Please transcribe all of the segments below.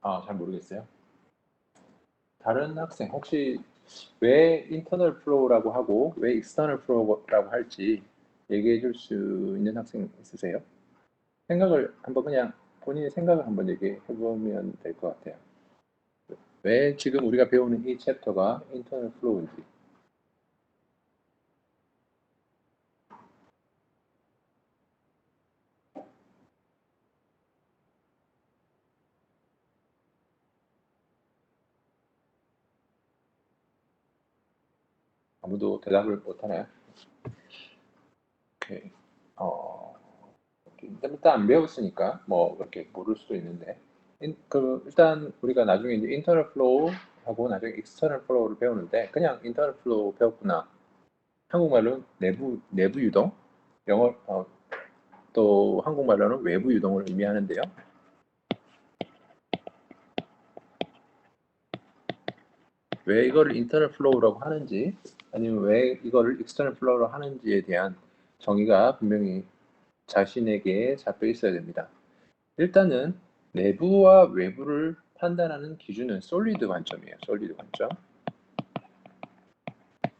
잘 모르겠어요. 다른 학생 혹시 왜 인터널 플로우라고 하고 왜 익스터널 플로우라고 할지 얘기해 줄 수 있는 학생 있으세요? 생각을 한번 그냥 본인의 생각을 한번 얘기해 보면 될 것 같아요. 왜 지금 우리가 배우는 이 챕터가 인터널 플로우인지. 아무도 대답을 못 하나요? 오케이. 어, 일단 안 배웠으니까 뭐 그렇게 모를 수도 있는데 일단 우리가 나중에 이제 인터널 플로우 하고 나중에 익스터널 플로우를 배우는데 그냥 인터널 플로우 배웠구나. 한국말로는 내부 유동, 영어 또 한국말로는 외부 유동을 의미하는데요. 왜 이거를 인터널 플로우라고 하는지 아니면 왜 이거를 익스터널 플로우라고 하는지에 대한 정의가 분명히 자신에게 잡혀 있어야 됩니다. 일단은 내부와 외부를 판단하는 기준은 솔리드 관점이에요. 솔리드 관점.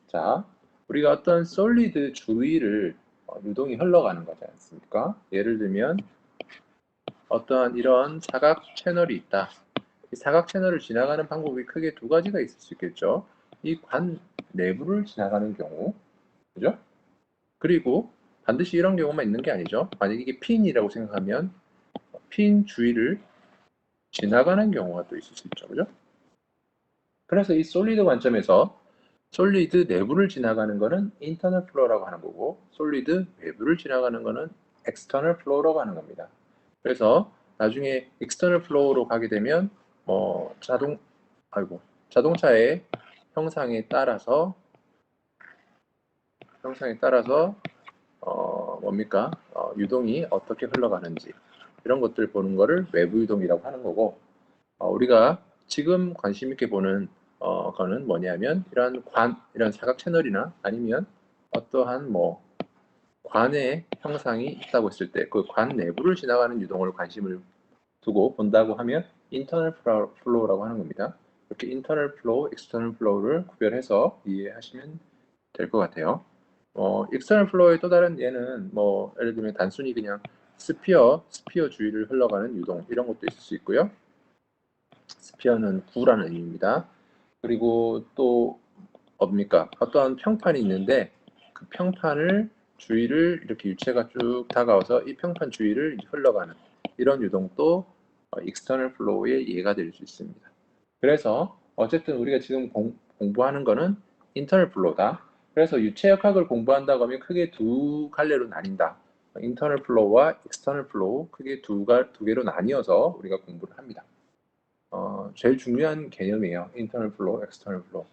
자, 우리가 어떤 솔리드 주위를 유동이 흘러가는 거지 않습니까? 예를 들면 어떠한 이런 사각 채널이 있다. 이 사각 채널을 지나가는 방법이 크게 두 가지가 있을 수 있겠죠. 이 관 내부를 지나가는 경우, 그죠? 그리고 반드시 이런 경우만 있는 게 아니죠. 만약 이게 핀이라고 생각하면 핀 주위를 지나가는 경우가 또 있을 수 있죠. 그죠? 그래서 이 솔리드 관점에서 솔리드 내부를 지나가는 거는 인터널 플로우라고 하는 거고 솔리드 외부를 지나가는 거는 엑스터널 플로우라고 하는 겁니다. 그래서 나중에 익스터널 플로우로 가게 되면 뭐 자동차의 형상에 따라서 뭡니까? 유동이 어떻게 흘러가는지 이런 것들 보는 거를 외부 유동이라고 하는 거고 우리가 지금 관심 있게 보는 거는 뭐냐면 이런 사각 채널이나 아니면 어떠한 뭐 관의 형상이 있다고 했을 때 그 관 내부를 지나가는 유동을 관심을 두고 본다고 하면 인터널 플로우라고 하는 겁니다. 이렇게 인터널 플로우, 익스터널 플로우를 구별해서 이해하시면 될 것 같아요. 익스터널 플로우의 또 다른 예는 뭐 예를 들면 단순히 그냥 스피어 주위를 흘러가는 유동 이런 것도 있을 수 있고요. 스피어는 구라는 의미입니다. 그리고 또 뭡니까? 어떠한 평판이 있는데 그 평판을 주위를 이렇게 유체가 쭉 다가와서 이 평판 주위를 흘러가는 이런 유동도 익스터널 플로우의 예가 될 수 있습니다. 그래서 어쨌든 우리가 지금 공부하는 거는 인터널 플로우다. 그래서 유체역학을 공부한다고 하면 크게 두 갈래로 나뉜다. 인터널 플로우와 익스터널 플로우 크게 두 개로 나뉘어서 우리가 공부를 합니다. 제일 중요한 개념이에요. 인터널 플로우, 엑스터널 플로우.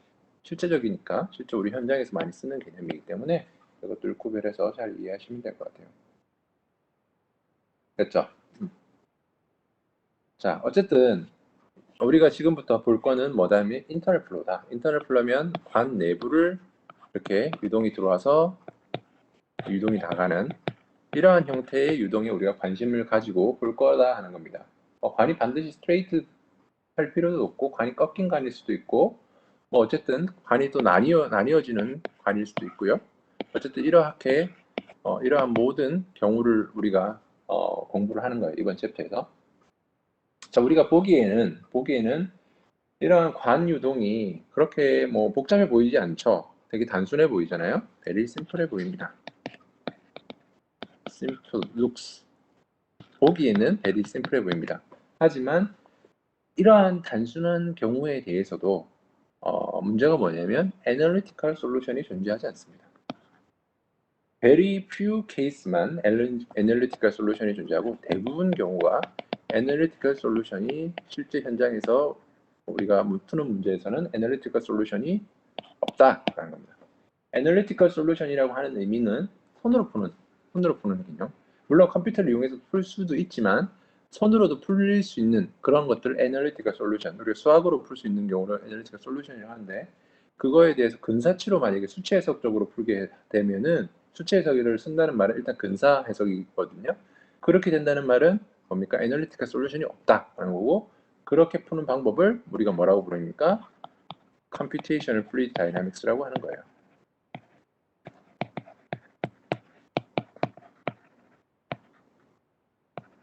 실제적이니까 실제 우리 현장에서 많이 쓰는 개념이기 때문에 이것들 구별해서 잘 이해하시면 될 것 같아요. 됐죠? 자, 어쨌든 우리가 지금부터 볼 거는 뭐다면 인터널 플로우다. 인터널 플로우면 관 내부를 이렇게 유동이 들어와서 유동이 나가는 이러한 형태의 유동에 우리가 관심을 가지고 볼 거다 하는 겁니다. 관이 반드시 스트레이트 할 필요도 없고 관이 꺾인 관일 수도 있고 뭐 어쨌든 관이 또 나뉘어지는 관일 수도 있고요. 어쨌든 이러하게 이러한 모든 경우를 우리가 공부를 하는 거예요. 이번 챕터에서. 자, 우리가 보기에는 이러한 관 유동이 그렇게 뭐 복잡해 보이지 않죠. 되게 단순해 보이잖아요. very simple해 보입니다. simple looks. 보기에는 very simple해 보입니다. 하지만 이러한 단순한 경우에 대해서도 문제가 뭐냐면 analytical solution이 존재하지 않습니다. very few case만 analytical solution이 존재하고 대부분 경우가 analytical solution이 실제 현장에서 우리가 푸는 문제에서는 analytical solution이 없다라는 겁니다. analytical solution이라고 하는 의미는 손으로 푸는 개념. 물론 컴퓨터를 이용해서 풀 수도 있지만 손으로도 풀릴 수 있는 그런 것들을 analytical solution, 우리가 수학으로 풀 수 있는 경우를 analytical solution이라고 하는데 그거에 대해서 근사치로 만약에 수치 해석적으로 풀게 되면은 수치 해석을 쓴다는 말은 일단 근사 해석이거든요. 그렇게 된다는 말은 뭡니까? analytical solution이 없다라는 거고 그렇게 푸는 방법을 우리가 뭐라고 부릅니까? Computational Fluid Dynamics라고 하는 거예요.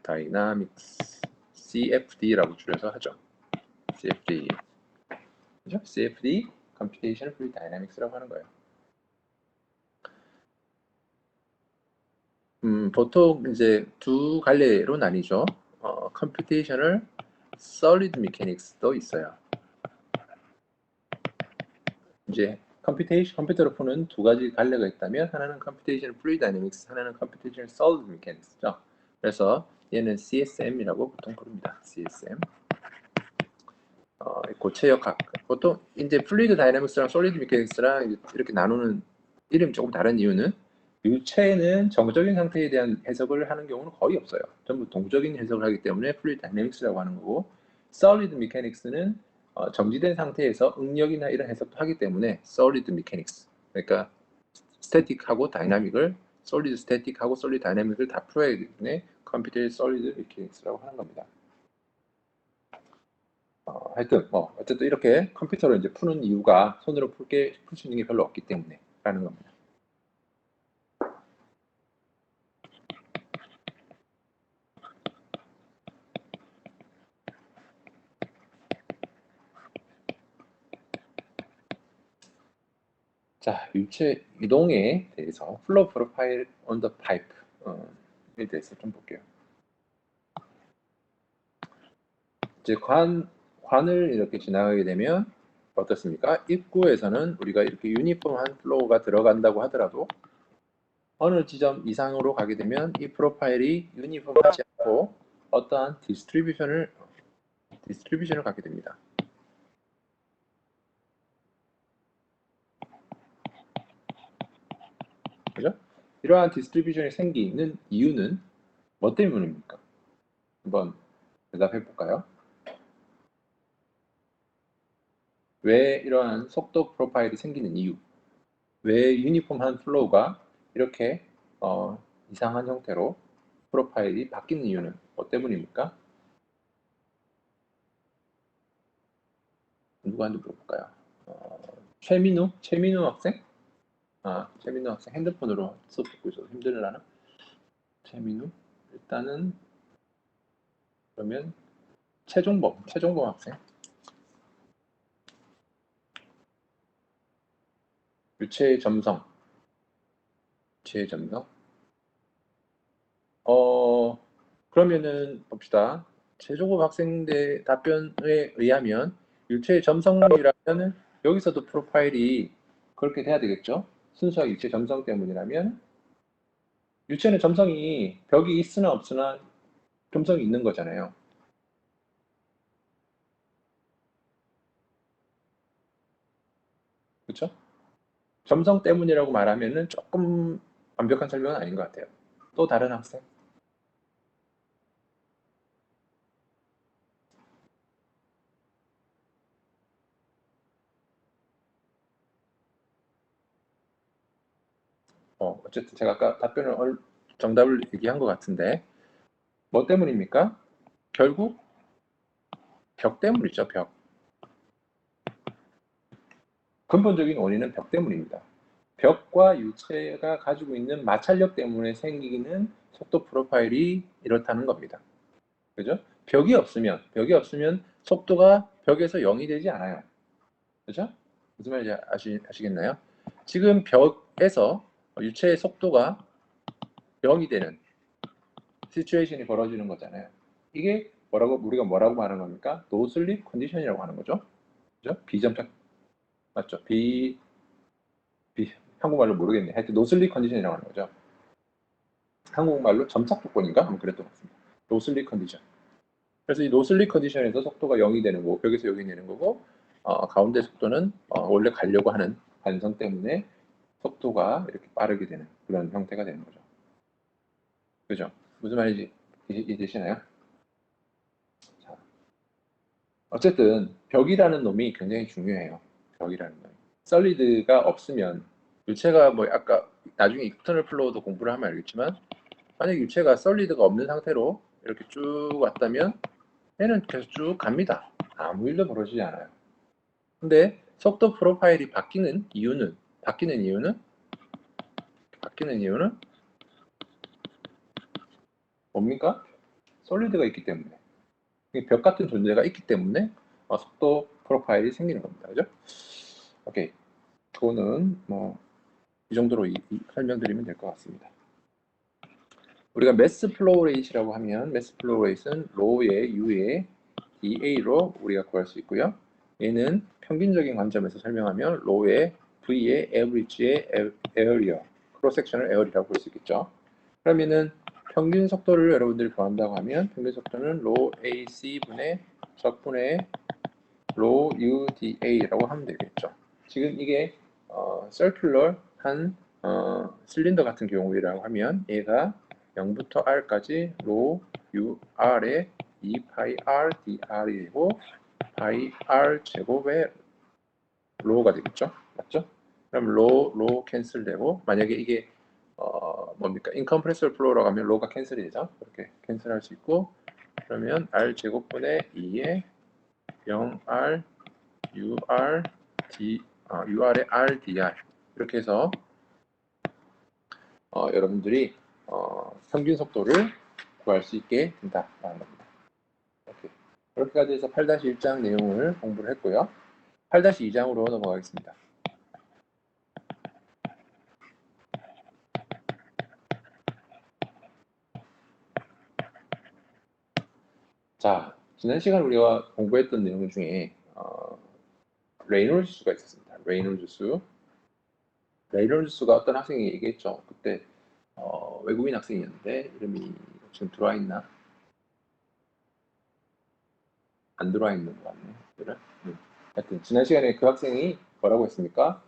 Dynamics, CFD라고 줄여서 하죠. CFD, 그죠? CFD, Computational Fluid Dynamics라고 하는 거예요. 보통 이제 두 갈래로 나뉘죠. Computational Solid Mechanics도 있어요. 이제 컴퓨터로 푸는 두 가지 갈래가 있다면 하나는 Computational Fluid Dynamics, 하나는 Computational Solid Mechanics죠. 그래서 얘는 CSM이라고 보통 부릅니다. CSM. 고체역 보통 이제 플루이드 다이내믹스랑 솔리드 미케닉스랑 이렇게 나누는 이름이 조금 다른 이유는 유체는 정적인 상태에 대한 해석을 하는 경우는 거의 없어요. 전부 동적인 해석을 하기 때문에 플루이드 다이내믹스라고 하는 거고, 솔리드 미케닉스는 정지된 상태에서 응력이나 이런 해석도 하기 때문에 솔리드 미케닉스, 그러니까 스태틱하고 다이나믹을 솔리드 스태틱하고 솔리드 다이나믹을 다 풀어야 되기 때문에 컴퓨터의 솔리드 미케닉스라고 하는 겁니다. 하여튼 어쨌든 이렇게 컴퓨터로 이제 푸는 이유가 손으로 풀 수 있는 게 별로 없기 때문에 라는 겁니다. 자, 유체 이동에 대해서 flow profile on the pipe에 대해서 좀 볼게요. 이제 관을 이렇게 지나가게 되면 어떻습니까? 입구에서는 우리가 이렇게 유니폼한 플로우가 들어간다고 하더라도 어느 지점 이상으로 가게 되면 이 프로파일이 유니폼하지 않고 어떠한 디스트리뷰션을 갖게 됩니다. 그죠? 이러한 디스트리뷰션이 생기는 이유는 뭐 때문입니까? 한번 대답해 볼까요? 왜 이러한 속도 프로파일이 생기는 이유? 왜 유니폼한 플로우가 이렇게 이상한 형태로 프로파일이 바뀌는 이유는 뭐 때문입니까? 누구한테 물어볼까요? 최민우 학생? 최민우 학생 핸드폰으로 수업 듣고 있어서 힘들려나? 최민우? 일단은 그러면 최종범 학생. 유체의 점성. 그러면은 봅시다. 최종범 학생의 답변에 의하면 유체의 점성이라면 여기서도 프로파일이 그렇게 돼야 되겠죠? 순수하게 유체 점성 때문이라면 유체는 점성이 벽이 있으나 없으나 점성이 있는 거잖아요. 그렇죠? 점성 때문이라고 말하면은 조금 완벽한 설명은 아닌 것 같아요. 또 다른 학생? 어쨌든 제가 아까 정답을 얘기한 것 같은데 뭐 때문입니까? 결국 벽 때문이죠. 벽. 근본적인 원인은 벽 때문입니다. 벽과 유체가 가지고 있는 마찰력 때문에 생기는 속도 프로파일이 이렇다는 겁니다. 그죠? 벽이 없으면 속도가 벽에서 0이 되지 않아요. 그죠? 무슨 말인지 아시겠나요? 지금 벽에서 유체의 속도가 0이 되는 시츄에이션이 벌어지는 거잖아요. 이게 우리가 뭐라고 말하는 겁니까? 노슬립 컨디션이라고 하는 거죠. 그죠? 비점착, 맞죠? 한국말로 모르겠네. 하여튼 노슬립 컨디션이라고 하는 거죠. 한국말로 점착 조건인가? 아마 그랬던 것 같습니다. 노슬립 컨디션. 그래서 이 노슬립 컨디션에서 속도가 0이 되는 거고, 벽에서 0이 되는 거고, 가운데 속도는 원래 가려고 하는 관성 때문에 속도가 이렇게 빠르게 되는 그런 형태가 되는 거죠. 그죠? 무슨 말인지 이해되시나요? 자, 어쨌든 벽이라는 놈이 굉장히 중요해요. 벽이라는 놈이. 솔리드가 없으면 유체가 뭐 아까 나중에 익스터널 플로우도 공부를 하면 알겠지만 만약 유체가 솔리드가 없는 상태로 이렇게 쭉 왔다면 얘는 계속 쭉 갑니다. 아무 일도 벌어지지 않아요. 근데 속도 프로파일이 바뀌는 이유는 뭡니까? 솔리드가 있기 때문에, 벽 같은 존재가 있기 때문에 속도 프로파일이 생기는 겁니다. 그죠? 오케이. 그거는 뭐 이 정도로 설명드리면 될 것 같습니다. 우리가 매스 플로우 레이트라고 하면 매스 플로우 레이트는 로우의 U의 DA로 우리가 구할 수 있고요. 얘는 평균적인 관점에서 설명하면 로우의 V의 average의 에어리어, 크로스 섹셔널 에어리라고 볼 수 있겠죠. 그러면은 평균 속도를 여러분들이 구한다고 하면 평균 속도는 로 AC분의 적분의 로 UDA라고 하면 되겠죠. 지금 이게 circular한 실린더 같은 경우라고 하면 얘가 0부터 R까지 로 UR의 2파이 R DR이고 파이 R 제곱의 로가 되겠죠. 맞죠? 그럼 로 캔슬되고 만약에 이게 뭡니까? incompressible flow라고 하면 로가 캔슬이 되죠. 이렇게 캔슬할 수 있고 그러면 R 제곱분의 2의 0R UR UR의 RDR 이렇게 해서 여러분들이 평균 속도를 구할 수 있게 된다라는 겁니다. 오케이. 그렇게까지 해서 8-1장 내용을 공부를 했고요. 8-2장으로 넘어가겠습니다. 자, 지난 시간 우리가 공부했던 내용 중에 레이놀즈 수가 있었습니다. 레이놀즈 수. 레이놀즈 수가 어떤 학생이 얘기했죠. 그때 외국인 학생이었는데 이름이 지금 들어와 있나? 안 들어와 있는 것 같네. 그래? 하여튼 지난 시간에 그 학생이 뭐라고 했습니까?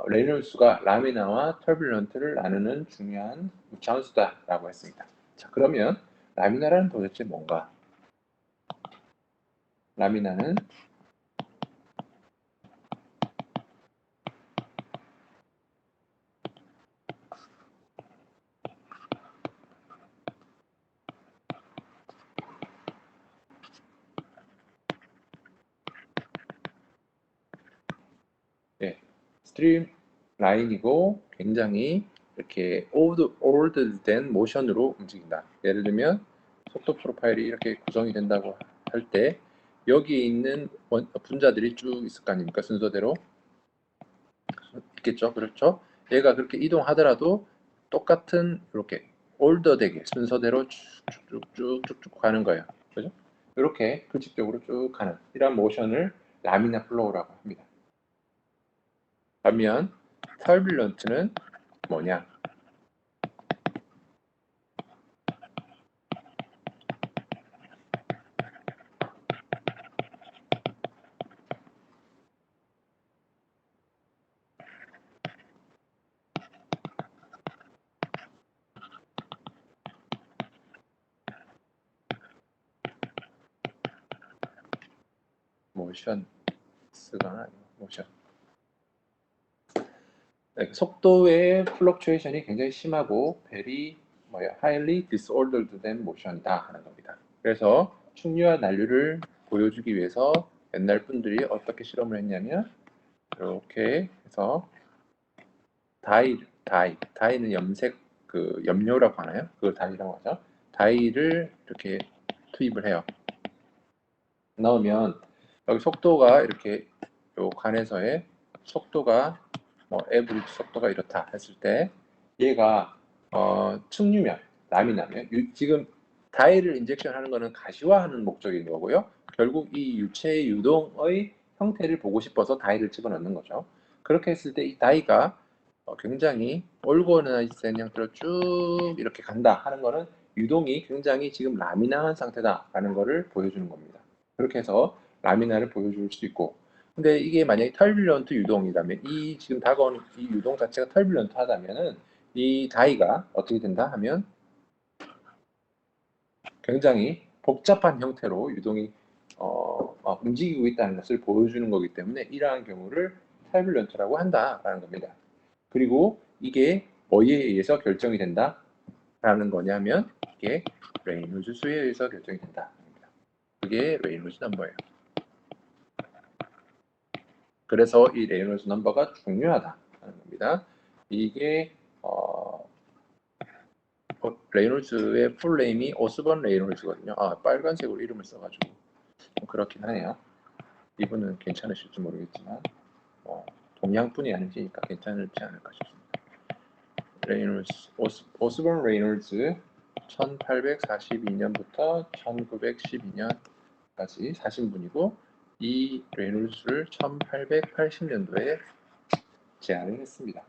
레이놀즈수가 라미나와 터뷸런트를 나누는 중요한 우차원수다라고 했습니다. 자, 그러면 라미나라는 도대체 뭔가? 라미나는 스트림 라인이고 굉장히 이렇게 ordered 된 모션으로 움직인다. 예를 들면 속도 프로파일이 이렇게 구성이 된다고 할 때 여기에 있는 분자들이 쭉 있을 거 아닙니까? 순서대로 있겠죠. 그렇죠. 얘가 그렇게 이동하더라도 똑같은 이렇게 올더되게 순서대로 쭉쭉쭉쭉쭉 가는 거예요. 그죠? 이렇게 규칙적으로 쭉 가는 이런 모션을 라미나 플로우라고 합니다. 반면 터뷸런트는 뭐냐? 모션 스가 아니고 모션. 네, 속도의 플럭추에이션이 굉장히 심하고 very highly disordered 된 모션이다 하는 겁니다. 그래서 충류와 난류를 보여주기 위해서 옛날 분들이 어떻게 실험을 했냐면 이렇게 해서 다이는 염색 그 염료라고 하나요? 그걸 다이라고 하죠. 다이를 이렇게 투입을 해요. 넣으면 여기 속도가 이렇게 요 간에서의 속도가 에브리지 속도가 이렇다 했을 때 얘가 측류면 라미나면 지금 다이를 인젝션 하는 거는 가시화하는 목적인 거고요. 결국 이 유체의 유동의 형태를 보고 싶어서 다이를 집어넣는 거죠. 그렇게 했을 때 이 다이가 굉장히 올고나이즈된 형태로 쭉 이렇게 간다 하는 거는 유동이 굉장히 지금 라미나한 상태다라는 거를 보여주는 겁니다. 그렇게 해서 라미나를 보여줄 수 있고 근데 이게 만약에 털뷸런트 유동이라면 이 지금 다가오는 이 유동 자체가 털뷸런트 하다면은 이 다이가 어떻게 된다 하면 굉장히 복잡한 형태로 유동이 움직이고 있다는 것을 보여주는 거기 때문에 이러한 경우를 털뷸런트라고 한다라는 겁니다. 그리고 이게 뭐에 의해서 결정이 된다? 라는 거냐면 이게 레이놀즈 수에 의해서 결정이 된다. 그게 레이놀즈 넘버예요. 그래서 이 레이놀즈 넘버가 중요하다는 겁니다. 이게 레이놀즈의 풀네임이 오스번 레이놀즈거든요. 빨간색으로 이름을 써가지고 그렇긴 하네요. 이분은 괜찮으실지 모르겠지만 동양분이 아니시니까 괜찮을지 않을까 싶습니다. 레이놀즈, 오스본 레이놀즈 1842년부터 1912년까지 사신 분이고 이 레이놀즈를 1880년도에 제안을 했습니다.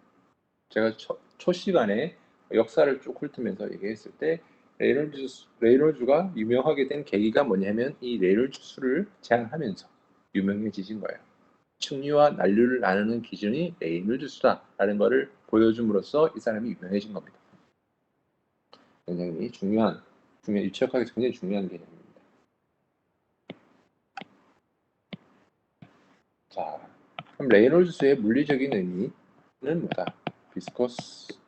제가 초시간에 역사를 쭉 훑으면서 얘기했을 때 레이놀즈가 유명하게 된 계기가 뭐냐면 이 레이놀즈 수를 제안하면서 유명해지신 거예요. 충류와 난류를 나누는 기준이 레이놀즈 수다라는 것을 보여줌으로써 이 사람이 유명해진 겁니다. 굉장히 중요한 유치학학에서 굉장히 중요한 개념입니다. 자, 그럼 레이놀즈 수의 물리적인 의미는 뭐다? 비스코스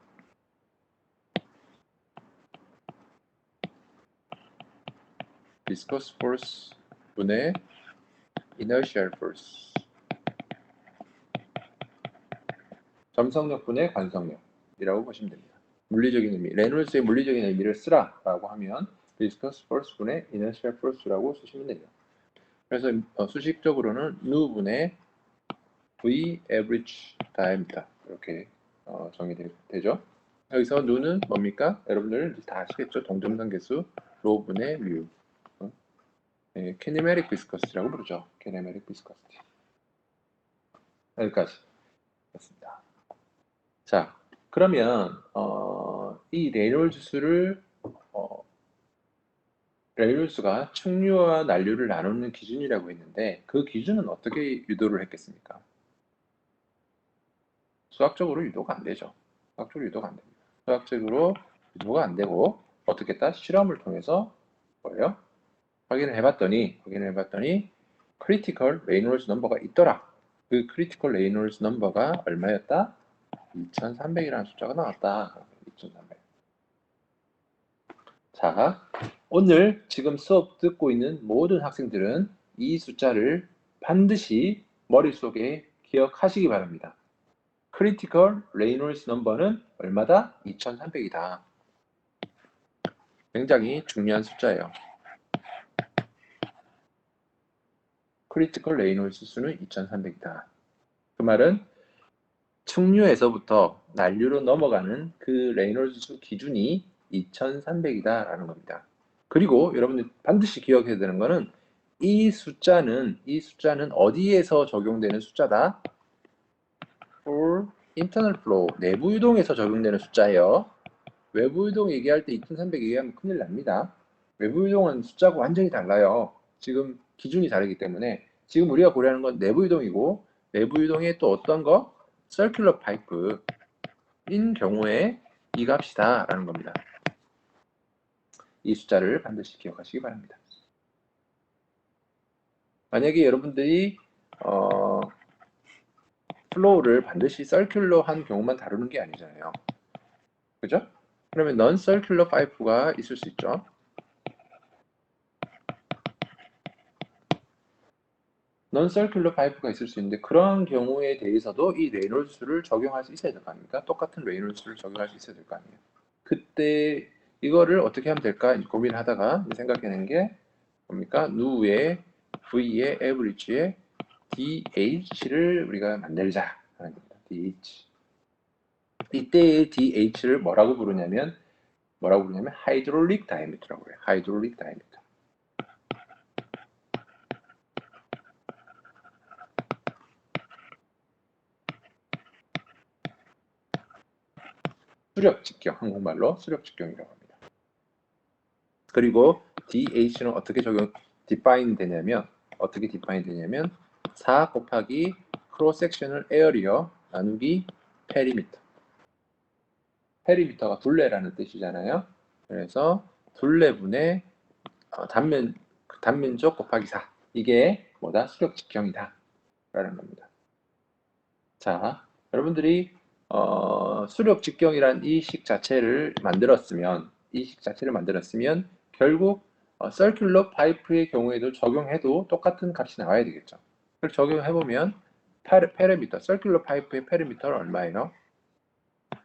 포스 분의 inertial force 점성력 분의 관성력이라고 보시면 됩니다. 물리적인 의미, 레놀즈의 물리적인 의미를 쓰라라고 하면 viscous force 분의 inertial force라고 쓰시면 됩니다. 그래서 수식적으로는 nu 분의 v average diameter 이렇게 정의되죠. 여기서 nu는 뭡니까? 여러분들 다 아시겠죠? 동점상계수 로 분의 mu kinematic viscosity라고 부르죠. kinematic viscosity 여기까지 됐습니다. 자, 그러면 이 레놀즈수를 레놀즈가 충류와 난류를 나누는 기준이라고 했는데 그 기준은 어떻게 유도를 했겠습니까? 수학적으로 유도가 안 되죠. 수학적으로 유도가 안 됩니다. 수학적으로 유도가 안 되고 어떻게 했다? 실험을 통해서 뭐예요? 확인을 해봤더니 크리티컬 레이놀즈 넘버가 있더라. 그 크리티컬 레이놀즈 넘버가 얼마였다? 2300이라는 숫자가 나왔다. 2300. 자, 오늘 지금 수업 듣고 있는 모든 학생들은 이 숫자를 반드시 머릿속에 기억하시기 바랍니다. 크리티컬 레이놀즈 넘버는 얼마다? 2300이다. 굉장히 중요한 숫자예요. 크리티컬 레이놀즈 수는 2300이다. 그 말은 충류에서부터 난류로 넘어가는 그 레이놀즈 수 기준이 2300이다 라는 겁니다. 그리고 여러분들 반드시 기억해야 되는 거는 이 숫자는 어디에서 적용되는 숫자다? for internal flow, 내부 유동에서 적용되는 숫자예요. 외부 유동 얘기할 때 2300 얘기하면 큰일 납니다. 외부 유동은 숫자가 완전히 달라요. 지금 기준이 다르기 때문에 지금 우리가 고려하는 건 내부 유동이고 내부 유동에 또 어떤 거? circular pipe인 경우에 이 값이다 라는 겁니다. 이 숫자를 반드시 기억하시기 바랍니다. 만약에 여러분들이 플로우를 반드시 circular한 경우만 다루는 게 아니잖아요. 그죠? 그러면 non-circular pipe가 있을 수 있죠. non-circular pipe가 있을 수 있는데 그러한 경우에 대해서도 이 레이놀즈를 적용할 수 있어야 될 거 아닙니까? 똑같은 레이놀즈를 적용할 수 있어야 될 거 아니에요. 그때 이거를 어떻게 하면 될까 고민하다가 생각해낸 게 뭡니까? 누의 V의 average의 DH를 우리가 만들자 하는 겁니다. DH. 이때의 DH를 뭐라고 부르냐면 하이드롤릭 다이미터라고 해요. 하이드롤릭 다이미터. 수력 직경, 한국말로 수력 직경이라고 합니다. 그리고 DH는 어떻게 define 되냐면 4 곱하기 cross sectional area 나누기 페리미터. 페리미터가 둘레라는 뜻이잖아요. 그래서 둘레분의 단면적 곱하기 4. 이게 뭐다? 수력 직경이다. 라는 겁니다. 자, 여러분들이 수력 직경이란 이 식 자체를 만들었으면 결국 서큘러 파이프의 경우에도 적용해도 똑같은 값이 나와야 되겠죠. 그걸 적용해보면 페리미터, 서큘러 파이프의 페리미터는 얼마예요?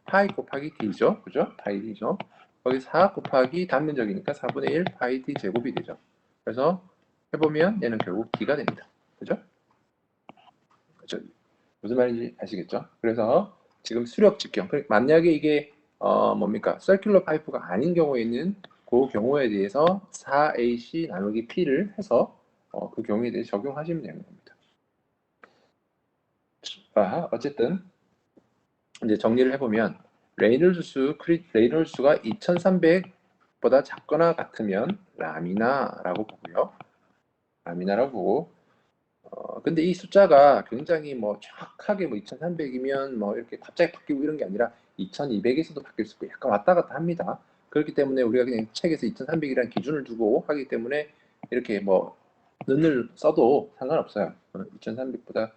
파이 곱하기 d죠. 그죠? 파이 d죠. 거기 4 곱하기 단면적이니까 4분의 1 파이 d 제곱이 되죠. 그래서 해보면 얘는 결국 d가 됩니다. 그죠? 그죠? 무슨 말인지 아시겠죠? 그래서 지금 수력 직경, 만약에 이게 뭡니까? 서큘러 파이프가 아닌 경우에는 그 경우에 대해서 4AC 나누기 P를 해서 그 경우에 대해 적용하시면 되는 겁니다. 어쨌든 이제 정리를 해보면 레이놀수가 2300보다 작거나 같으면 라미나라고 보고요. 라미나라고 보고 근데 이 숫자가 굉장히 뭐 정확하게 뭐 2300이면 뭐 이렇게 갑자기 바뀌고 이런 게 아니라 2200에서도 바뀔 수 있고 약간 왔다 갔다 합니다. 그렇기 때문에 우리가 그냥 책에서 2300이라는 기준을 두고 하기 때문에 이렇게 뭐 는을 써도 상관없어요. 2300보다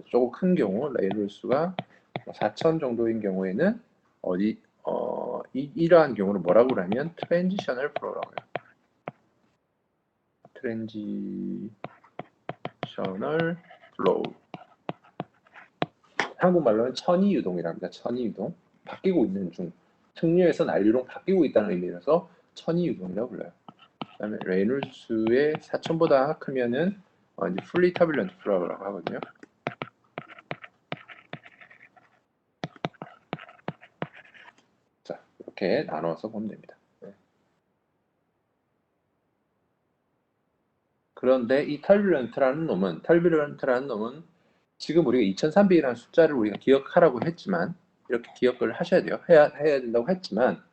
조금 큰 경우 레이놀수가 4000 정도인 경우에는 이러한 경우를 뭐라고 하냐면 트랜지셔널 플로우라고 해요. 트랜지셔널 플로우. 한국말로는 천이유동이라고 합니다. 천이유동. 바뀌고 있는 중. 특류에서 난류로 바뀌고 있다는 의미라서 천이유동이라고 불러요. 그다음에 레이놀수의 4000보다 크면은 이제 fully turbulent flow라고 하거든요. 자, 이렇게 나눠서 보면 됩니다. 그런데 이 터뷸런트라는 놈은 지금 우리가 2300이라는 숫자를 우리가 기억하라고 했지만 이렇게 기억을 하셔야 돼요. 해야 된다고 했지만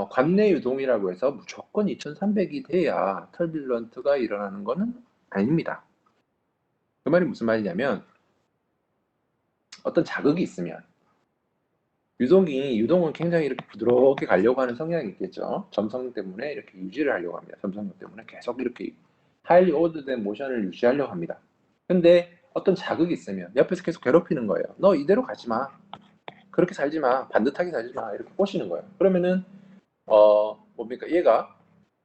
관내 유동이라고 해서 무조건 2300이 돼야 터뷸런트가 일어나는 것은 아닙니다. 그 말이 무슨 말이냐면 어떤 자극이 있으면 유동은 굉장히 이렇게 부드럽게 가려고 하는 성향이 있겠죠. 점성 때문에 이렇게 유지를 하려고 합니다. 점성력 때문에 계속 이렇게 하이리 오드된 모션을 유지하려고 합니다. 근데 어떤 자극이 있으면 옆에서 계속 괴롭히는 거예요. 너 이대로 가지 마. 그렇게 살지 마. 반듯하게 살지 마. 이렇게 꼬시는 거예요. 그러면은 뭡니까? 얘가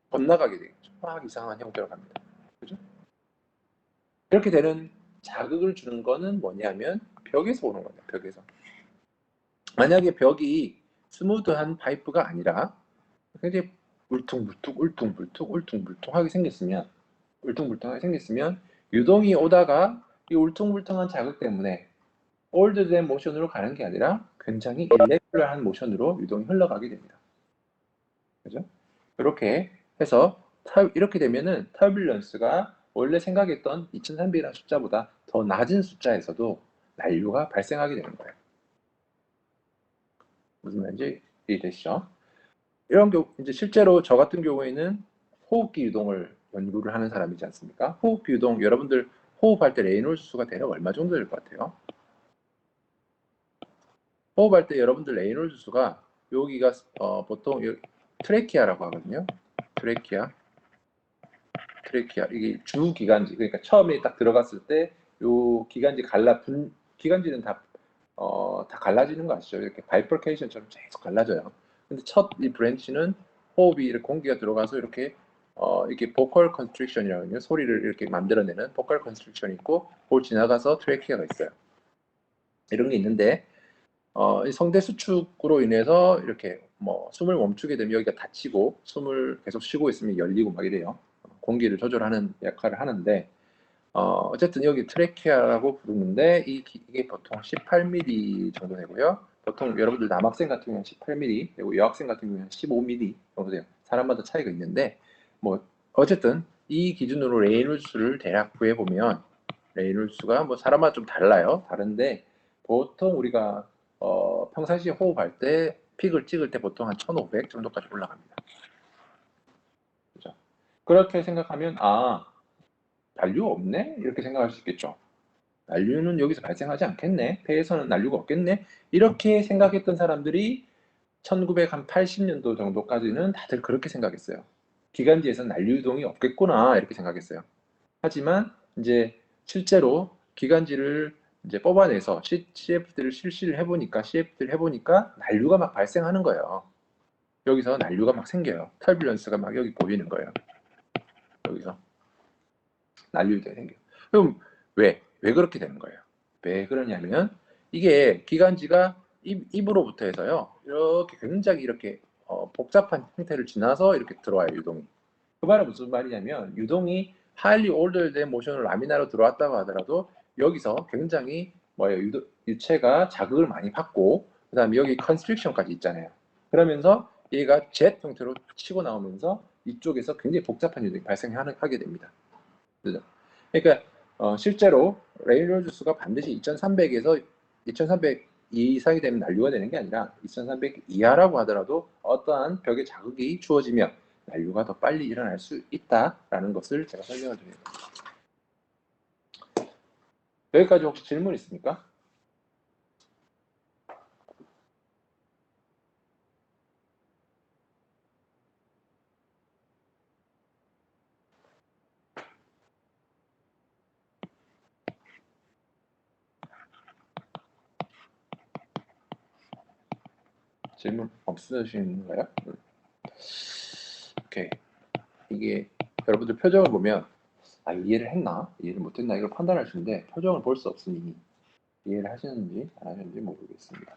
엇나가게 되겠죠. 막 이상한 형태로 갑니다. 그죠? 이렇게 되는 자극을 주는 거는 뭐냐면 벽에서 오는 거예요. 벽에서. 만약에 벽이 스무드한 파이프가 아니라 굉장히 울퉁불퉁하게 생겼으면 유동이 오다가 이 울퉁불퉁한 자극 때문에 올드된 모션으로 가는 게 아니라 굉장히 일레귤러한 모션으로 유동이 흘러가게 됩니다. 그죠? 이렇게 해서 이렇게 되면은 터뷸런스가 원래 생각했던 2300이라는 숫자보다 더 낮은 숫자에서도 난류가 발생하게 되는 거예요. 무슨 말인지 이해되시죠? 이런 경우 이제 실제로 저 같은 경우에는 호흡기 유동을 연구를 하는 사람이지 않습니까? 호흡기 유동 여러분들 호흡할 때 레이놀스 수가 대략 얼마 정도 될 것 같아요? 호흡할 때 여러분들 레이놀스 수가 여기가 보통 트레키아라고 하거든요. 트레키아 이게 주기관지 그러니까 처음에 딱 들어갔을 때 요 기관지 기관지는 다 갈라지는 거 아시죠? 이렇게 바이퍼케이션처럼 계속 갈라져요. 근데 첫 이 브랜치는 호흡이 이렇게 공기가 들어가서 이렇게 보컬 컨스트릭션이라고 하요 소리를 이렇게 만들어내는 보컬 컨스트릭션이 있고 그걸 지나가서 트레키아가 있어요. 이런 게 있는데 이 성대 수축으로 인해서 이렇게 뭐 숨을 멈추게 되면 여기가 닫히고 숨을 계속 쉬고 있으면 열리고 막 이래요. 공기를 조절하는 역할을 하는데 어쨌든 여기 트레키아라고 부르는데 이게 보통 18mm 정도 되고요. 보통 여러분들 남학생 같은 경우는 18mm 그리고 여학생 같은 경우는 15mm 정도 돼요. 사람마다 차이가 있는데 뭐 어쨌든 이 기준으로 레이놀스를 대략 구해보면 레이놀스가 뭐 사람마다 좀 달라요. 다른데 보통 우리가 평상시에 호흡할 때 픽을 찍을 때 보통 한 1500 정도까지 올라갑니다. 그죠? 그렇게 생각하면 난류가 없네? 이렇게 생각할 수 있겠죠. 난류는 여기서 발생하지 않겠네. 폐에서는 난류가 없겠네. 이렇게 생각했던 사람들이 1980년도 정도까지는 다들 그렇게 생각했어요. 기관지에서는 난류 유동이 없겠구나 이렇게 생각했어요. 하지만 이제 실제로 기관지를 이제 뽑아내서 CFD를 실시를 해보니까 난류가 막 발생하는 거예요. 여기서 난류가 막 생겨요. 터뷸런스가 막 여기 보이는 거예요. 여기서 난류가 생겨요. 그럼 왜 그렇게 되는 거예요? 왜 그러냐면 이게 기관지가 입으로부터 해서요. 이렇게 굉장히 이렇게 복잡한 형태를 지나서 이렇게 들어와요, 유동이. 그 말은 무슨 말이냐면 유동이 highly ordered motion을 라미나로 들어왔다고 하더라도 여기서 굉장히 유체가 자극을 많이 받고 그다음에 여기 constriction까지 있잖아요. 그러면서 얘가 젯 형태로 치고 나오면서 이쪽에서 굉장히 복잡한 유동이 발생하게 됩니다. 그죠? 그러니까 실제로 레일로즈 수가 반드시 2300에서 2300 이상이 되면 난류가 되는 게 아니라 2300 이하라고 하더라도 어떠한 벽에 자극이 주어지면 난류가 더 빨리 일어날 수 있다라는 것을 제가 설명을 드립니다. 여기까지 혹시 질문 있습니까? 질문 없으신가요? 오케이. 이게 여러분들 표정을 보면 이해를 했나? 이해를 못했나? 이걸 판단할 수 있는데 표정을 볼 수 없으니 이해를 하시는지 안 하시는지 모르겠습니다.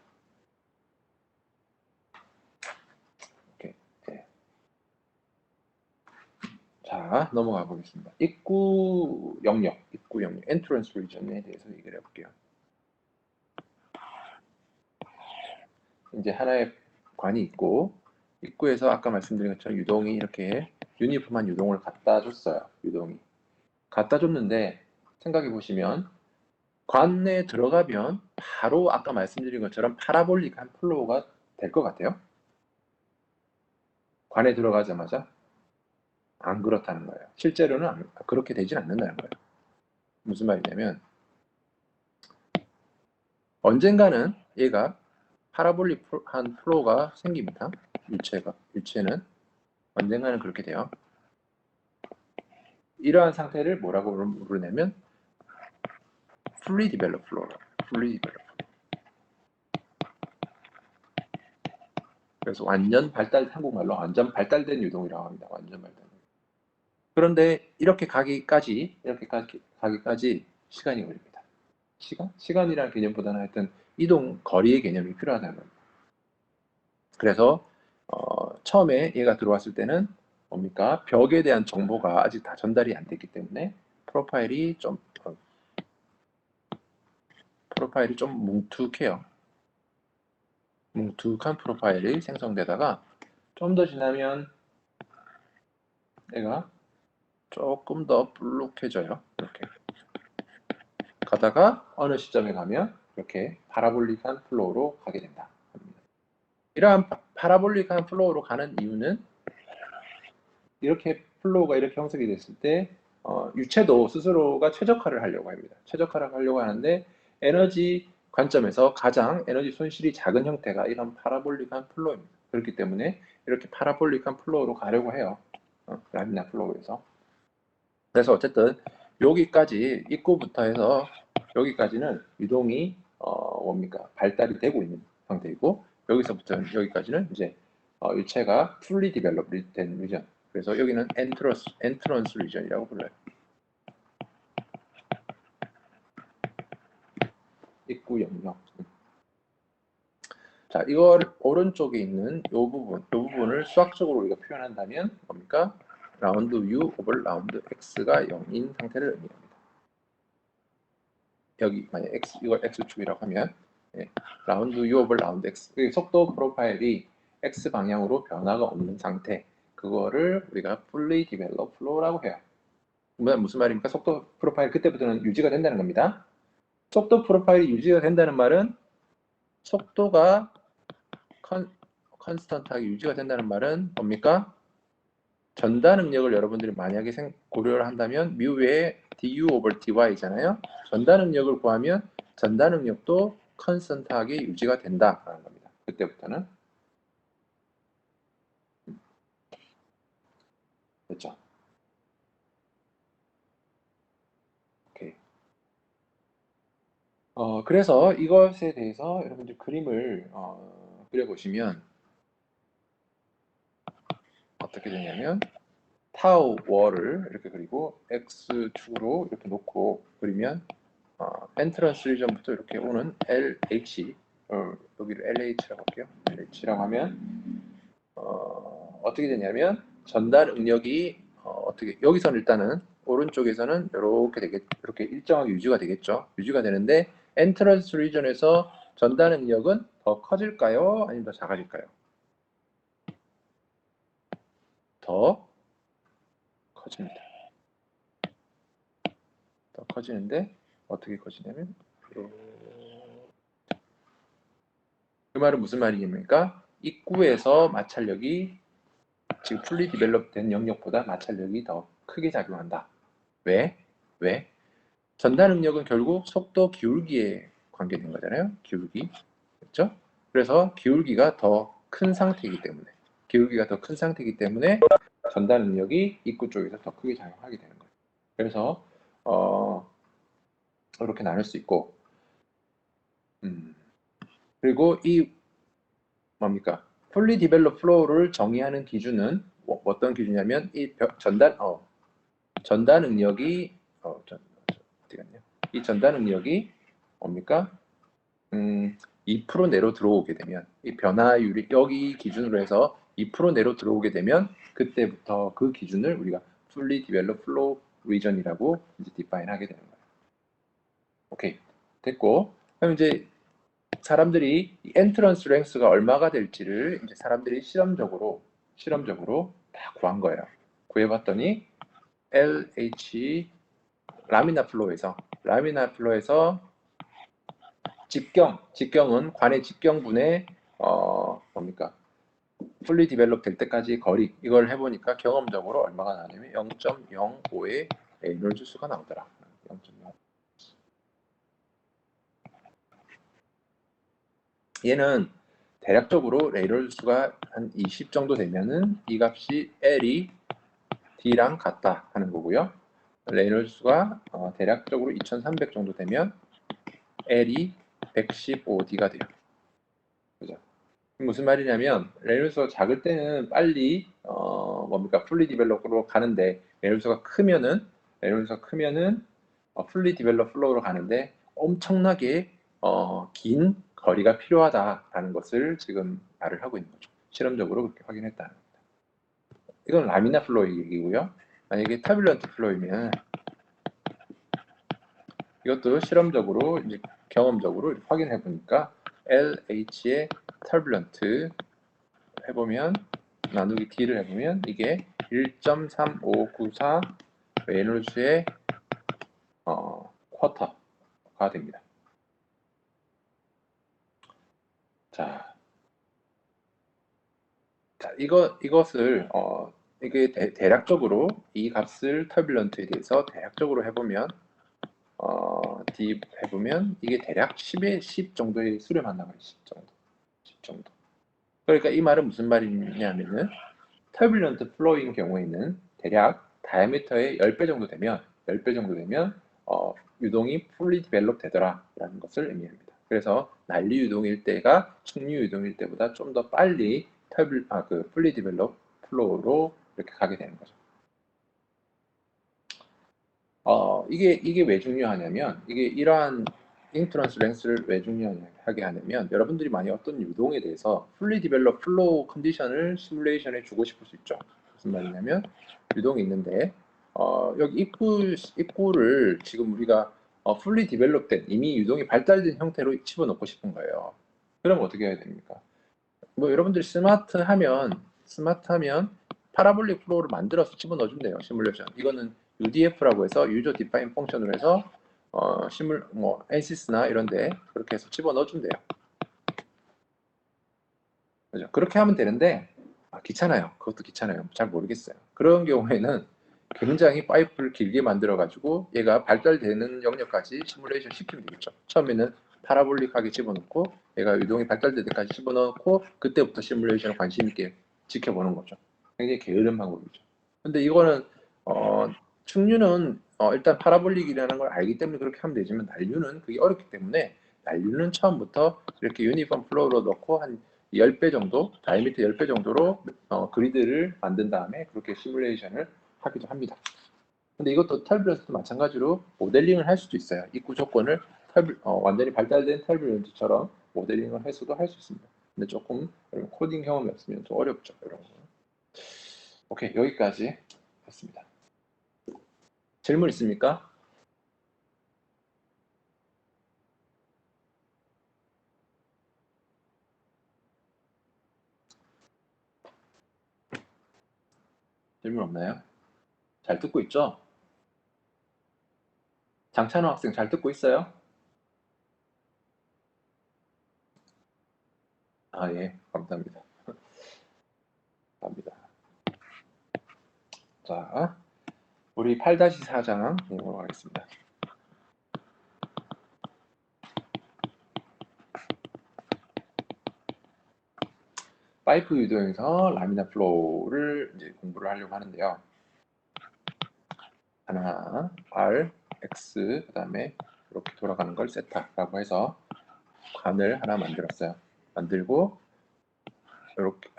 오케이. 네. 자, 넘어가 보겠습니다. 입구 영역, entrance region에 대해서 얘기를 해볼게요. 이제 하나의 관이 있고 입구에서 아까 말씀드린 것처럼 유동이 이렇게 유니폼한 유동을 갖다 줬어요. 유동이 갖다 줬는데 생각해 보시면 관내에 들어가면 바로 아까 말씀드린 것처럼 파라볼릭한 플로우가 될 것 같아요. 관에 들어가자마자 안 그렇다는 거예요. 실제로는 그렇게 되진 않는다는 거예요. 무슨 말이냐면 언젠가는 얘가 파라볼릭한 플로우가 생깁니다. 유체는 언젠가는 그렇게 돼요. 이러한 상태를 뭐라고 부르냐면 fully developed flow. 그래서 한국말로 완전 발달된 유동이라고 합니다. 완전 발달. 그런데 이렇게 가기까지 시간이 걸립니다. 시간이라는 개념보다는 하여튼 이동 거리의 개념이 필요하다는 겁니다. 그래서 처음에 얘가 들어왔을 때는 뭡니까? 벽에 대한 정보가 아직 다 전달이 안 됐기 때문에 프로파일이 좀 뭉툭해요. 뭉툭한 프로파일이 생성되다가 좀 더 지나면 얘가 조금 더 볼록해져요. 이렇게 가다가 어느 시점에 가면 이렇게 파라볼릭한 플로우로 가게 된다. 이러한 파라볼릭한 플로우로 가는 이유는 이렇게 플로우가 이렇게 형성이 됐을 때 유체도 스스로가 최적화를 하려고 합니다. 최적화를 하려고 하는데 에너지 관점에서 가장 에너지 손실이 작은 형태가 이런 파라볼릭한 플로우입니다. 그렇기 때문에 이렇게 파라볼릭한 플로우로 가려고 해요. 라미나 플로우에서. 그래서 어쨌든 여기까지 입구부터 해서 여기까지는 유동이 뭡니까? 발달이 되고 있는 상태이고 여기서부터 여기까지는 이제 유체가 fully developed 된 리전. 그래서 여기는 entrance region이라고 불러요. 입구 영역. 자, 이걸 오른쪽에 있는 이 부분을 수학적으로 우리가 표현한다면 뭡니까? 라운드 U 오버 라운드 X가 0인 상태를 의미합니다. 여기 만약 이걸 X축이라고 하면 라운드 U 오버 라운드 X 속도 프로파일이 X 방향으로 변화가 없는 상태 그거를 우리가 fully developed flow라고 해요. 무슨 말입니까? 속도 프로파일 그때부터는 유지가 된다는 겁니다. 속도 프로파일이 유지가 된다는 말은 속도가 컨스턴트하게 유지가 된다는 말은 뭡니까? 전다 능력을 여러분들이 만약에 고려를 한다면 뮤의 du over dy잖아요. 전다 능력을 구하면 전다 능력도 컨스턴트하게 유지가 된다라는 겁니다. 그때부터는 됐죠. 오케이. 그래서 이것에 대해서 여러분들 그림을 그려보시면 어떻게 되냐면 타우 월을 이렇게 그리고 X축으로 이렇게 놓고 그리면 엔트런스 리전부터 이렇게 오는 LH 여기를 LH라고 할게요. LH라고 하면 어떻게 되냐면 전달 응력이 어떻게 여기서는 일단은 오른쪽에서는 이렇게 일정하게 유지가 되겠죠. 유지가 되는데 엔트런스 리전에서 전달 응력은 더 커질까요? 아니면 더 작아질까요? 더 커집니다. 더 커지는데 어떻게 커지냐면 그 말은 무슨 말이냐니까 입구에서 마찰력이 지금 풀리 디벨롭 된 영역보다 마찰력이 더 크게 작용한다. 왜? 왜? 전달 능력은 결국 속도 기울기에 관계된 거잖아요. 기울기. 그렇죠? 그래서 기울기가 더 큰 상태이기 때문에 기울기가 더 큰 상태이기 때문에 전달 능력이 입구 쪽에서 더 크게 작용하게 되는 거예요. 그래서 이렇게 나눌 수 있고 그리고 이 뭡니까? fully developed flow를 정의하는 기준은 어떤 기준이냐면 이 전달 능력이 어디 갔냐? 이 전달 능력이 뭡니까? 2% 내로 들어오게 되면 이 변화율이 여기 기준으로 해서 2% 내로 들어오게 되면 그때부터 그 기준을 우리가 fully developed flow region이라고 이제 define 하게 되는 거예요. 오케이. 됐고. 그럼 이제 사람들이 엔트런스 랭스가 얼마가 될지를 이제 사람들이 실험적으로 다 구한 거예요. 구해봤더니 LH 라미나 플로에서 직경은 관의 직경분의 뭡니까? 풀리 디벨롭 될 때까지 거리 이걸 해보니까 경험적으로 얼마가 나냐면 0.05의 레이놀즈 수가 나오더라. 0.05. 얘는 대략적으로 레이놀즈 수가 한 20 정도 되면은 이 값이 L이 D랑 같다 하는 거고요. 레이놀즈 수가 대략적으로 2300 정도 되면 L이 115D가 돼요. 그죠? 무슨 말이냐면 레이놀즈가 작을 때는 빨리 뭡니까 풀리 디벨롭으로 가는데 레이놀즈가 크면은 풀리 디벨롭 플로우로 가는데 엄청나게 긴 거리가 필요하다라는 것을 지금 말을 하고 있는 거죠. 실험적으로 그렇게 확인했다는 겁니다. 이건 라미나 플로우 얘기고요. 만약에 터뷸런트 플로우면 이것도 실험적으로 이제 경험적으로 확인해 보니까 LH의 터뷸런트 해보면 나누기 D를 해보면 이게 1.3594 레이놀즈의 쿼터가 됩니다. 자, 이것을 이게 대략적으로 이 값을 터뷸런트에 대해서 대략적으로 해보면 D 해보면 이게 대략 10에 10 정도의 수렴한 나가요. 10 정도. 그러니까 이 말은 무슨 말이냐면은 터뷸런트 플로우인 경우에는 대략 다이아미터의 10배 정도 되면 유동이 풀리 디벨롭 되더라라는 것을 의미합니다. 그래서 난리 유동일 때가 측류 유동일 때보다 좀 더 빨리 풀리 디벨롭 플로우로 이렇게 가게 되는 거죠. 이게 왜 중요하냐면 이게 이러한 인트런스 랭스를 왜 중요하게 하냐면 여러분들이 만약 어떤 유동에 대해서 풀리 디벨롭 플로우 컨디션을 시뮬레이션에 주고 싶을 수 있죠. 무슨 말이냐면 유동이 있는데 여기 입구를 지금 우리가 풀리 디벨롭된 이미 유동이 발달된 형태로 집어넣고 싶은 거예요. 그럼 어떻게 해야 됩니까? 뭐 여러분들이 스마트하면 파라볼릭 플로우를 만들어서 집어넣어준대요. 시뮬레이션. 이거는 UDF라고 해서 유저 디파인 펑션으로 해서 ANSYS나 이런데 그렇게 해서 집어넣어준대요. 그죠? 그렇게 하면 되는데 귀찮아요. 그것도 귀찮아요. 잘 모르겠어요. 그런 경우에는 굉장히 파이프를 길게 만들어 가지고 얘가 발달되는 영역까지 시뮬레이션 시키면 되겠죠. 처음에는 파라볼릭하게 집어넣고 얘가 유동이 발달될 때까지 집어넣고 그때부터 시뮬레이션을 관심 있게 지켜보는 거죠. 굉장히 게으른 방법이죠. 근데 이거는 측류는 일단 파라볼릭이라는 걸 알기 때문에 그렇게 하면 되지만 난류는 그게 어렵기 때문에 난류는 처음부터 이렇게 유니폼 플로우로 넣고 한 10배 정도, 다이미터 10배 정도로 그리드를 만든 다음에 그렇게 시뮬레이션을 하기도 합니다. 근데 이것도 터뷸런스도 마찬가지로 모델링을 할 수도 있어요. 입구 조건을 완전히 발달된 터뷸런스처럼 모델링을 해서도 할 수 있습니다. 근데 조금 코딩 경험이 없으면 좀 어렵죠. 이런 거. 오케이, 여기까지 했습니다. 질문 있습니까? 질문 없나요? 잘 듣고 있죠? 장찬호 학생 잘 듣고 있어요? 아, 예, 감사합니다. 감사합니다. 자, 우리 8-4장 넘어가겠습니다. 파이프 유도에서 라미나 플로우를 이제 공부를 하려고 하는데요. 하나, R, X, 그 다음에 이렇게 돌아가는 걸 세타라고 해서 관을 하나 만들었어요. 만들고 이렇게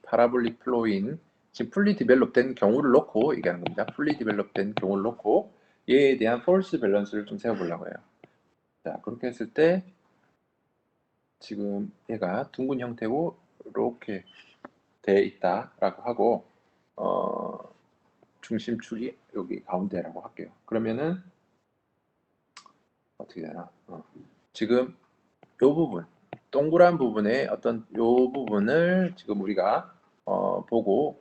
파라볼릭 플로인 지금 풀리 디벨롭된 경우를 놓고 얘기하는 겁니다. 풀리 디벨롭된 경우를 놓고 얘에 대한 폴스 밸런스를 좀 세워보려고 해요. 자, 그렇게 했을 때 지금 얘가 둥근 형태고 이렇게 돼 있다라고 하고 중심축이 여기 가운데라고 할게요. 그러면은 어떻게 되나? 지금 요 부분, 동그란 부분의 어떤 요 부분을 지금 우리가 보고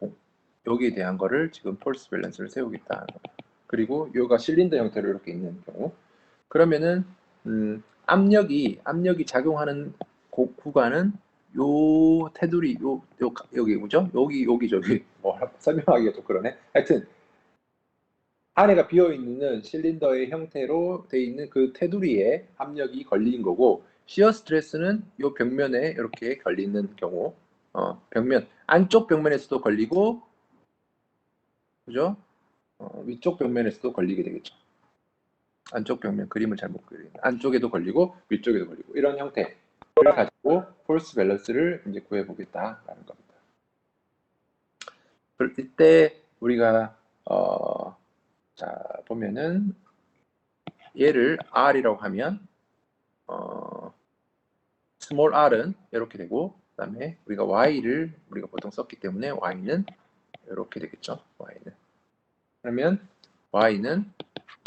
여기에 대한 거를 지금 폴스 밸런스를 세우겠다. 그리고 요가 실린더 형태로 이렇게 있는 경우 그러면은 압력이 작용하는 구간은 요 테두리 여기 그죠? 여기 저기 뭐 설명하기가 좀 그러네. 하여튼 안에가 비어 있는 실린더의 형태로 돼 있는 그 테두리에 압력이 걸린 거고 시어 스트레스는 요 벽면에 이렇게 걸리는 경우 벽면 안쪽 벽면에서도 걸리고 그죠? 위쪽 벽면에서도 걸리게 되겠죠. 안쪽 벽면 그림을 잘못 그리는 안쪽에도 걸리고 위쪽에도 걸리고 이런 형태를 가지고 폴스 밸런스를 이제 구해 보겠다라는 겁니다. 이때 우리가 자 보면은 얘를 R이라고 하면 스몰 r은 이렇게 되고 그다음에 우리가 y를 우리가 보통 썼기 때문에 y는 이렇게 되겠죠. y는 그러면 y는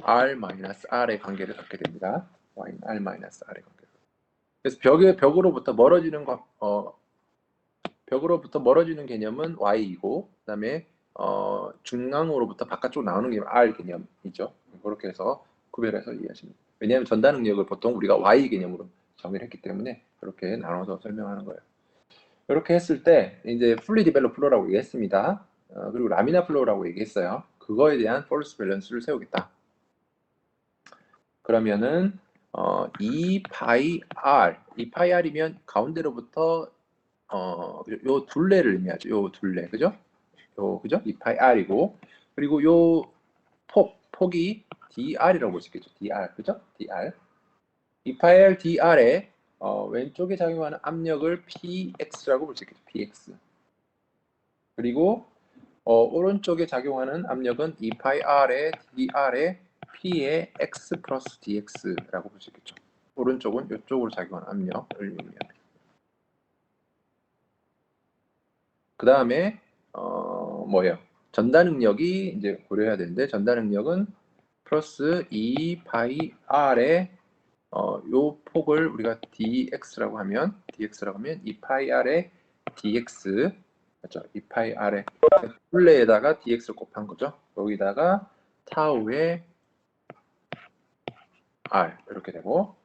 r-r의 관계를 갖게 됩니다. y는 r-r의 관계. 그래서 벽으로부터 멀어지는 벽으로부터 멀어지는 개념은 y이고 그다음에 중앙으로부터 바깥쪽으로 나오는 게 r 개념이죠. 그렇게 해서 구별해서 이해하시면 됩니다. 왜냐하면 전달 능력을 보통 우리가 y 개념으로 정의를 했기 때문에 그렇게 나눠서 설명하는 거예요. 이렇게 했을 때 이제 fully developed flow라고 얘기했습니다. 그리고 라미나 플로우라고 얘기했어요. 그거에 대한 force balance를 세우겠다. 그러면은 2 파이 r, 2 파이 r이면 가운데로부터 요 둘레를 의미하죠. 요 둘레, 그죠? 그죠? 2 파이 r이고 그리고 요 폭이 dr이라고 볼 수 있겠죠. dr, 그죠? dr. 2 파이 r dr에 왼쪽에 작용하는 압력을 px라고 볼 수 있겠죠. px. 그리고 오른쪽에 작용하는 압력은 2파이r의 dr의 p의 x 플러스 dx라고 볼 수 있겠죠. 오른쪽은 이쪽으로 작용하는 압력을 의미합니다. 그 다음에 뭐예요? 전달 능력이 이제 고려해야 되는데 전달 능력은 플러스 2파이r의 요 폭을 우리가 dx라고 하면 2파이r의 dx 맞죠? 2파이r의 둘레에다가 dx를 곱한 거죠. 여기다가 타우의 r 이렇게 되고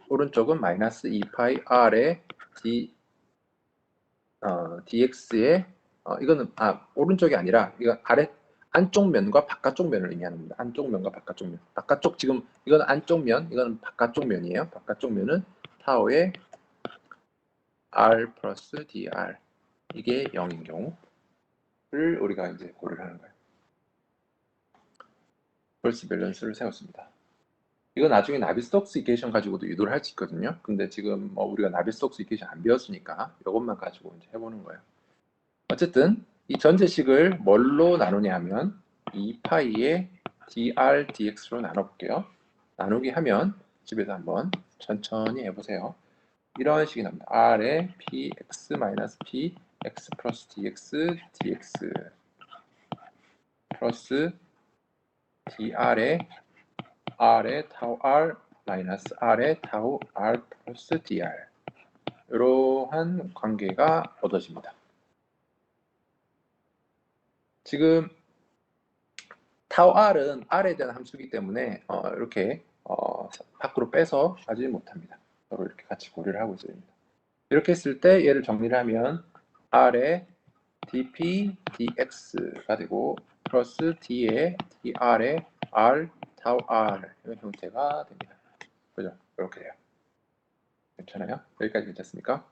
오른쪽은 마이너스 2파이r의 dx의 이거는 오른쪽이 아니라 이거 아래 안쪽 면과 바깥쪽 면을 의미하는 겁니다. 안쪽 면과 바깥쪽 면. 바깥쪽 지금 이거는 안쪽 면, 이거는 바깥쪽 면이에요. 바깥쪽 면은 타오의 r 플러스 dr 이게 0인 경우를 우리가 이제 고려를 하는 거예요. 펄스 밸런스를 세웠습니다. 이거 나중에 나비-스톡스 이퀘이션 가지고도 유도를 할 수 있거든요. 근데 지금 뭐 우리가 나비-스톡스 이퀘이션 안 배웠으니까 이것만 가지고 이제 해보는 거예요. 어쨌든 이 전제식을 뭘로 나누냐 하면 2파이의 dr dx로 나눠볼게요. 나누기 하면 집에서 한번 천천히 해보세요. 이런 식이 납니다. r의 px-p x 플러스 dx dx 플러스 dr의 r의 타우 r 마이너스 r의 타우 r 플러스 dr 이러한 관계가 얻어집니다. 지금 타우 r은 r에 대한 함수이기 때문에 이렇게 밖으로 빼서 가지 못합니다. 서로 이렇게 같이 고려를 하고 있어야 됩니다. 이렇게 했을 때 얘를 정리를 하면 r의 dp dx가 되고 플러스 d의 dr의 r 타우 r 이런 형태가 됩니다. 그죠? 이렇게 돼요. 괜찮아요? 여기까지 괜찮습니까?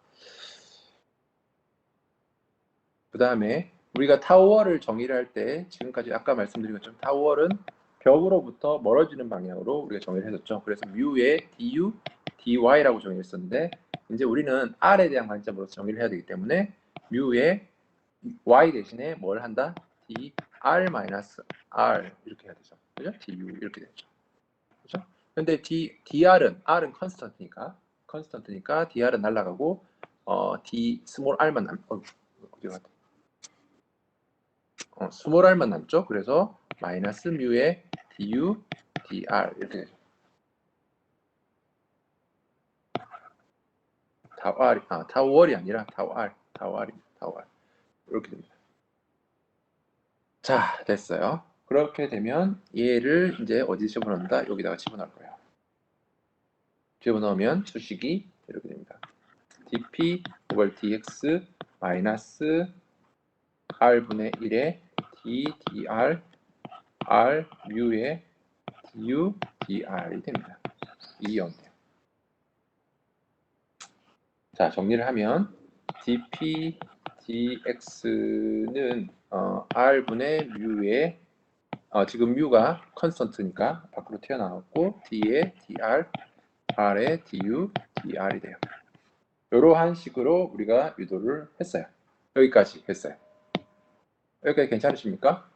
그 다음에 우리가 타워를 정의를 할 때 지금까지 아까 말씀드린 것처럼 타워는 벽으로부터 멀어지는 방향으로 우리가 정의를 했었죠. 그래서 뮤의 du, dy라고 정의했었는데 이제 우리는 r에 대한 관점으로 정의를 해야 되기 때문에 뮤의 y 대신에 뭘 한다? dr-r 이렇게 해야 되죠. 그죠? du 이렇게 되죠. 그죠? 근데 dr은 r은 컨스턴트니까 dr은 날아가고 d 스몰 r만 어디 갔다? 스몰 r만 남죠. 그래서 마이너스 뮤의 du, dr 이렇게 되죠. 타워이 아니라 타워r 이렇게 됩니다. 자, 됐어요. 그렇게 되면 얘를 이제 어디 집어넣는다? 여기다가 집어넣을 거예요. 집어넣으면 수식이 이렇게 됩니다. dp over dx 마이너스 r분의 1의 ddr r 뮤의 du dr이 됩니다. 이 형태요. 자, 정리를 하면 dp dx는 r분의 뮤의 지금 뮤가 컨스턴트니까 밖으로 튀어나왔고 d의 dr, r의 du, dr이 돼요. 이러한 식으로 우리가 유도를 했어요. 여기까지 했어요. 여기까지 괜찮으십니까?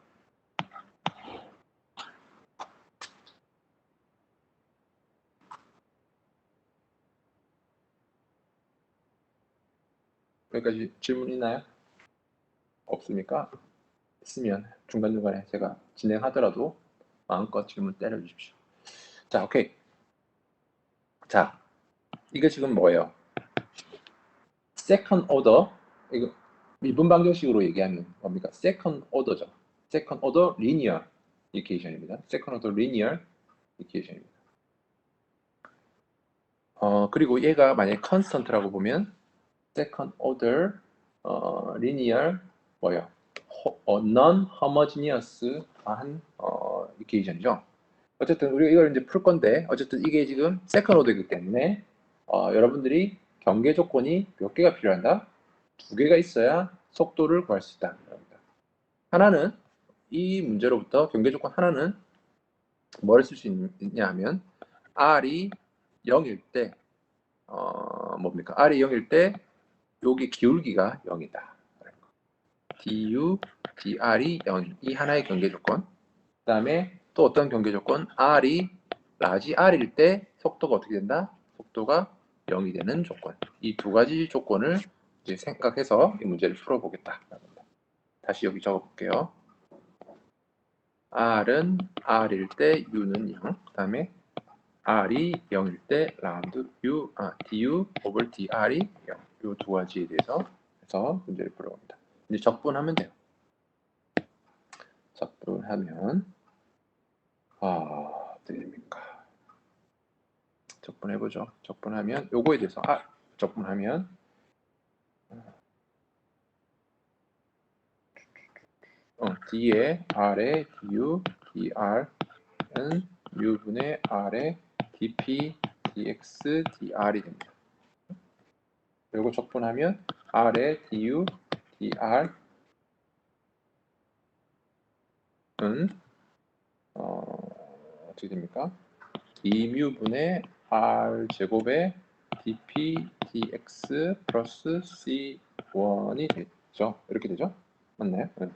여기까지 질문 있나요? 없습니까? 있으면 중간중간에 제가 진행하더라도 마음껏 질문 때려주십시오. 자, 오케이. 자, 이게 지금 뭐예요? second order, 이거 미분 방정식으로 얘기하면 뭡니까? second order죠. second order linear equation입니다. second order linear equation입니다. 그리고 얘가 만약에 constant라고 보면 second order linear 뭐예요? non-homogeneous한 equation이죠. 어쨌든 우리가 이걸 이제 풀 건데 어쨌든 이게 지금 second order이기 때문에 여러분들이 경계 조건이 몇 개가 필요한다? 2개가 있어야 속도를 구할 수 있다. 하나는 이 문제로부터 경계 조건 하나는 뭘 쓸 수 있냐 하면 r이 0일 때 뭡니까? r이 0일 때 여기 기울기가 0이다. du, dr이 0, 이 하나의 경계 조건. 그 다음에 또 어떤 경계 조건? r이 라지 r일 때 속도가 어떻게 된다? 속도가 0이 되는 조건. 이 두 가지 조건을 이제 생각해서 이 문제를 풀어보겠다. 다시 여기 적어볼게요. r은 r일 때 u는 0. 그 다음에 r이 0일 때 라운드 du over dr이 0. 이 두 가지에 대해서 해서 문제를 풀어봅니다. 이제 적분하면 돼요. 적분하면 어떻게 됩니까? 적분해보죠. 적분하면 요거에 대해서 적분하면 D의 R의 du, dr은 u분의 R의 dp, dx, dr이 됩니다. 그리고 적분하면 R의 du, dr은 어떻게 됩니까? 2뮤분의 r 제곱의 dp dx 플러스 c1이 되죠. 이렇게 되죠? 맞나요? 네.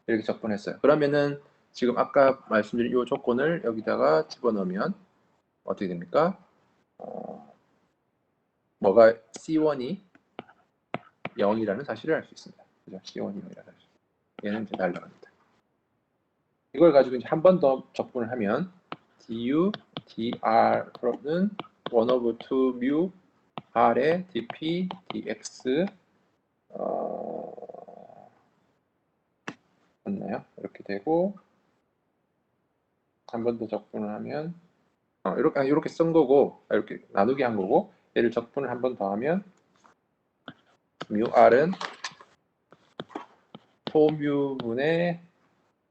이렇게 적분했어요. 그러면은 지금 아까 말씀드린 이 조건을 여기다가 집어넣으면 어떻게 됩니까? 뭐가 C1이 0이라는 사실을 알 수 있습니다. 그죠? C1이 0이라는 사실. 얘는 이제 날라갑니다. 이걸 가지고 이제 한 번 더 적분을 하면 du dr는 1 over 2 mu r의 dp dx 맞나요? 이렇게 되고 한 번 더 적분을 하면 이렇게 쓴 거고 이렇게 나누기 한 거고 얘를 적분을 한 번 더 하면 mu r은 소뮤분의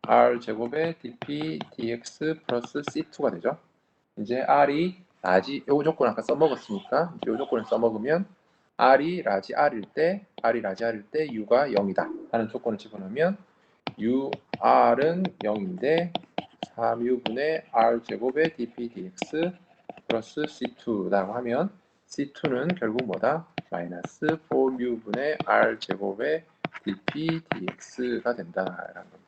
r 제곱의 dp dx 플러스 c2가 되죠. 이제 r이 라지 요 조건 아까 써먹었으니까 이제 요 조건을 써먹으면 r이 라지 r일 때 u가 0이다 하는 조건을 집어넣으면 ur은 0인데 4무분의 r 제곱의 dp dx 플러스 c2라고 하면 c2는 결국 뭐다? 마이너스 4무분의 r 제곱의 dp dx가 된다라는 겁니다.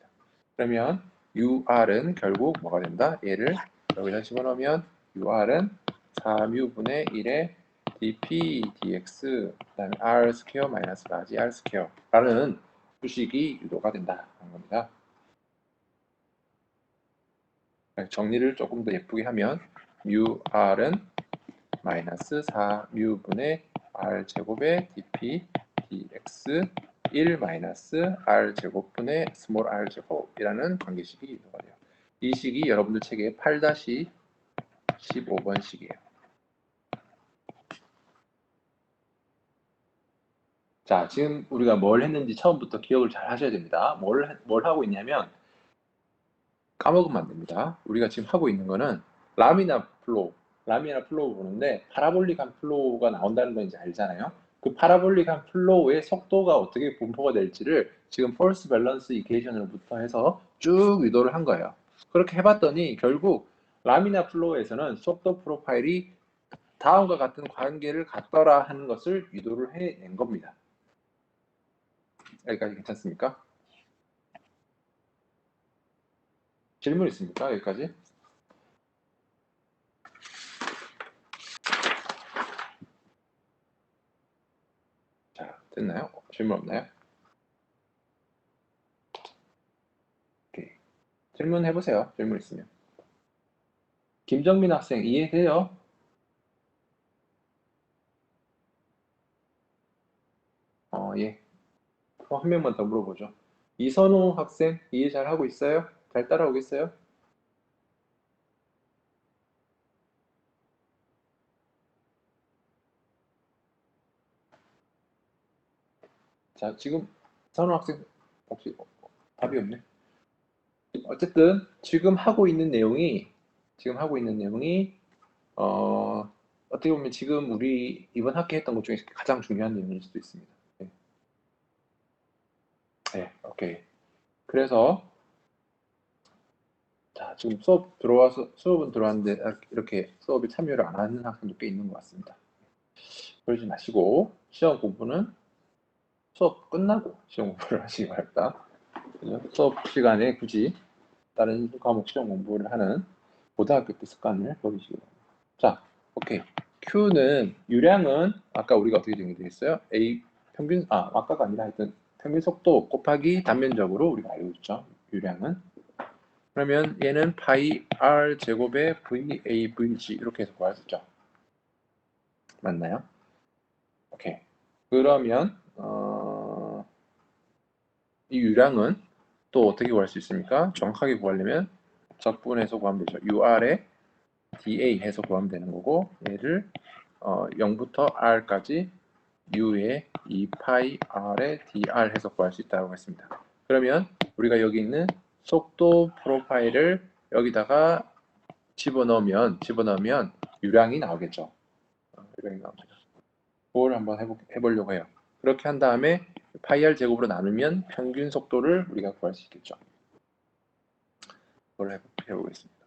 그러면 ur은 결국 뭐가 된다? 얘를 여기다 집어넣으면 ur은 4무분의 1의 dp dx 그다음에 r 스퀘어 마이너스 라지 r 스퀘어라는 수식이 유도가 된다는 겁니다. 정리를 조금 더 예쁘게 하면 ur은 마이너스 4무분의 r 제곱의 dp dx 1 마이너스 r 제곱분의 스몰 r 제곱이라는 관계식이 유도가 돼요. 이 식이 여러분들 책에 8-15번 식이에요. 자, 지금 우리가 뭘 했는지 처음부터 기억을 잘 하셔야 됩니다. 뭘 하고 있냐면 까먹으면 안 됩니다. 우리가 지금 하고 있는 거는 라미나 플로우 보는데 파라볼릭한 플로우가 나온다는 건 이제 알잖아요. 그 파라볼릭한 플로우의 속도가 어떻게 분포가 될지를 지금 폴스 밸런스 이퀘이션으로부터 해서 쭉 유도를 한 거예요. 그렇게 해봤더니 결국 라미나 플로우에서는 속도 프로파일이 다음과 같은 관계를 갖더라 하는 것을 유도를 해낸 겁니다. 여기까지 괜찮습니까? 질문 있습니까? 여기까지? 자, 됐나요? 질문 없나요? 오케이. 질문 해보세요. 질문 있으면. 김정민 학생 이해돼요? 예. 한 명만 더 물어보죠. 이선호 학생 이해 잘 하고 있어요? 잘 따라오겠어요? 자, 지금 선호 학생 혹시 답이 없네. 어쨌든 지금 하고 있는 내용이 어떻게 보면 지금 우리 이번 학기 했던 것 중에서 가장 중요한 내용일 수도 있습니다. 네. 네, 오케이. 그래서 자, 지금 수업은 들어왔는데 이렇게 수업에 참여를 안 하는 학생도 꽤 있는 것 같습니다. 그러지 마시고 수업 끝나고 시험 공부를 하시기 바랍니다. 수업 시간에 굳이 다른 과목 시험 공부를 하는 고등학교 때 습관을 버리시기 바랍니다. 자, 오케이. Q는 유량은 아까 우리가 어떻게 정의되어 있어요? 아까가 아니라 하여튼 평균 속도 곱하기 단면적으로 우리가 알고 있죠. 유량은. 그러면 얘는 파이 R 제곱의 VAVG 이렇게 해서 구할 수 있죠. 맞나요? 오케이. 그러면 이 유량은 또 어떻게 구할 수 있습니까? 정확하게 구하려면 적분해서 구하면 되죠. UR에 DA 해서 구하면 되는 거고 얘를 0부터 R까지 U에 2파이 R에 DR 해서 구할 수 있다고 했습니다. 그러면 우리가 여기 있는 속도 프로파일을 여기다가 집어넣으면 유량이 나오겠죠. 유량이 나옵니다. 그걸 한번 해보려고 해요. 그렇게 한 다음에 파이 R 제곱으로 나누면 평균 속도를 우리가 구할 수 있겠죠. 그걸 해보겠습니다.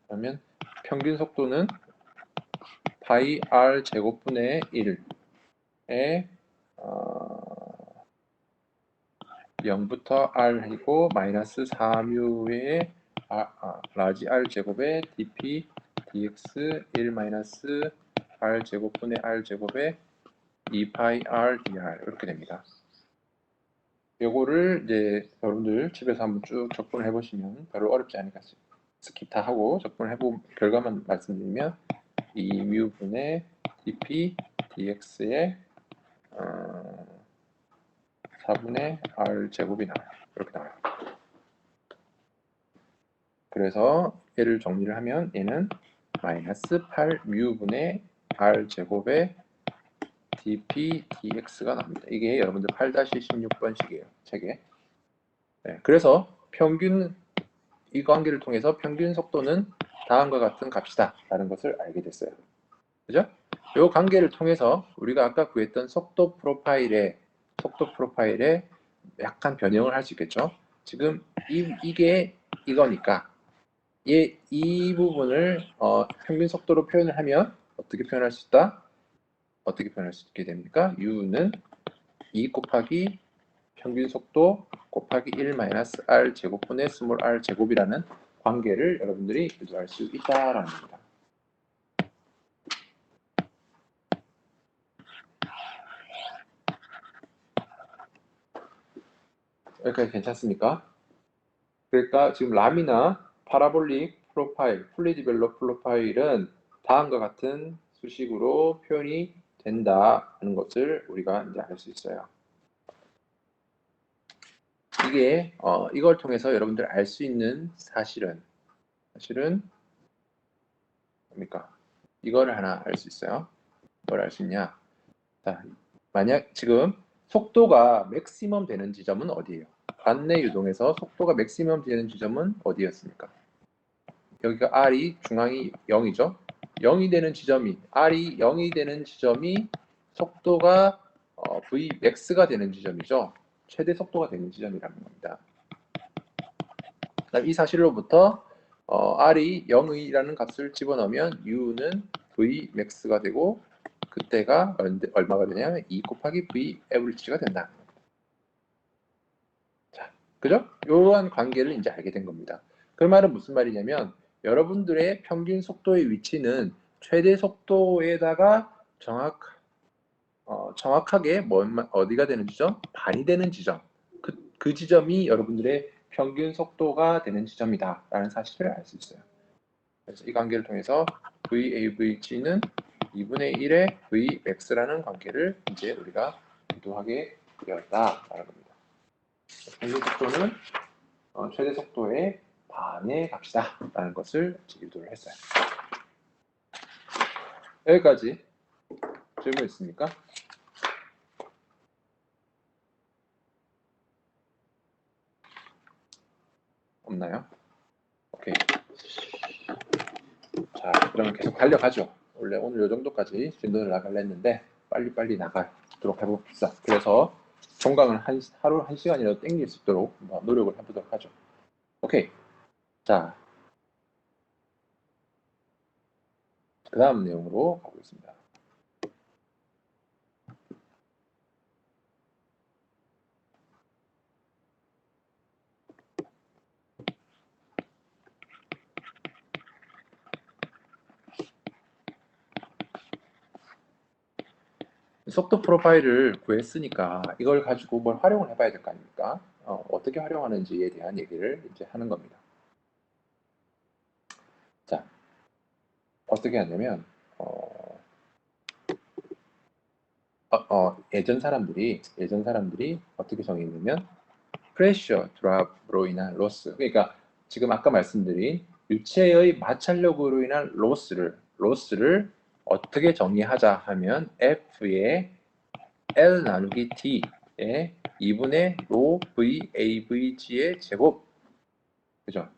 그러면 평균 속도는 파이 r 제곱분의 1에 0부터 r이고 마이너스 4뮤의 라지 r 제곱에 dp dx 1 마이너스 r 제곱분의 r 제곱에 2파이 r dr 이렇게 됩니다. 요거를 이제 여러분들 집에서 한번 쭉 적분을 해보시면 별로 어렵지 않으니까 스킵 다 하고 적분을 해본 결과만 말씀드리면 2뮤분의 dp dx의 4분의 r 제곱이 나와요. 이렇게 나와요. 그래서 얘를 정리를 하면 얘는 마이너스 8뮤분의 r 제곱의 dp dx가 나옵니다. 이게 여러분들 8-16번식이에요. 책에. 네, 그래서 평균 이 관계를 통해서 평균 속도는 다음과 같은 값이다 라는 것을 알게 됐어요. 그죠? 이 관계를 통해서 우리가 아까 구했던 속도 프로파일에 약간 변형을 할 수 있겠죠. 지금 이게 이거니까 이 부분을 평균 속도로 표현을 하면 어떻게 표현할 수 있다? 어떻게 표현할 수 있게 됩니까? U는 2 곱하기 평균 속도 곱하기 1 마이너스 r 제곱분의 스몰 r 제곱이라는 관계를 여러분들이 유도할 수 있다라는 겁니다. 여기까지 괜찮습니까? 그러니까 지금 람이나 파라볼릭 프로파일, 풀리 디벨롭 프로파일은 다음과 같은 수식으로 표현이 된다는 것을 우리가 이제 알 수 있어요. 이게 이걸 통해서 여러분들 알 수 있는 사실은 뭡니까? 이거를 하나 알 수 있어요. 뭘 알 수 있냐? 자, 만약 지금 속도가 맥시멈 되는 지점은 어디예요? 관내 유동에서 속도가 맥시멈 되는 지점은 어디였습니까? 여기가 R이 중앙이 0이죠. 0이 되는 지점이 R이 0이 되는 지점이 속도가 V max가 되는 지점이죠. 최대 속도가 되는 지점이라는 겁니다. 이 사실로부터 R이 0이라는 값을 집어넣으면 U는 V max가 되고 그때가 얼마가 되냐면 2 곱하기 V average가 된다. 자, 그죠? 이러한 관계를 이제 알게 된 겁니다. 그 말은 무슨 말이냐면 여러분들의 평균 속도의 위치는 최대 속도에다가 정확하게 어디가 되는 지점? 반이 되는 지점. 그 지점이 여러분들의 평균 속도가 되는 지점이다 라는 사실을 알 수 있어요. 그래서 이 관계를 통해서 VAVG는 2분의 1의 Vmax라는 관계를 이제 우리가 유도하게 되었다라는 겁니다. 평균 속도는 최대 속도의 반의 값이다 라는 것을 유도를 했어요. 여기까지 질문 있습니까? 없나요? 오케이. 자, 그러면 계속 달려가죠. 원래 오늘 이 정도까지 진도를 나가려 했는데 빨리빨리 나가도록 해봅시다. 그래서 종강을 하루 1시간이라도 땡길 수 있도록 노력을 해보도록 하죠. 오케이. 자, 그 다음 내용으로 가보겠습니다. 속도 프로파일을 구했으니까 이걸 가지고 뭘 활용을 해봐야 될 거 아닙니까? 어떻게 활용하는지에 대한 얘기를 이제 하는 겁니다. 자, 어떻게 하냐면 예전 사람들이 어떻게 정의했냐면 프레셔 드랍으로 인한 로스, 그러니까 지금 아까 말씀드린 유체의 마찰력으로 인한 로스를 어떻게 정의하자 하면 F의 L 나누기 T의 2분의 로 VAVG의 제곱, 그죠?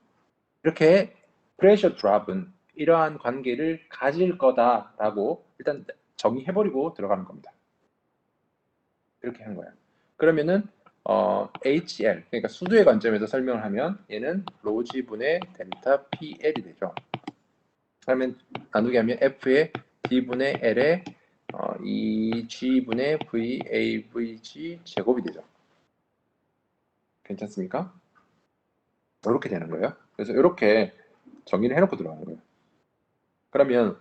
이렇게 프레셔 드랍은 이러한 관계를 가질 거다라고 일단 정의해버리고 들어가는 겁니다. 이렇게 한 거야. 그러면은 HL, 그러니까 수두의 관점에서 설명을 하면 얘는 로지분의 델타 PL이 되죠. 그러면 나누기 하면 F의 D분의 L의 2G분의 VAVG 제곱이 되죠. 괜찮습니까? 이렇게 되는 거예요. 그래서 이렇게 정의를 해놓고 들어가는 거예요. 그러면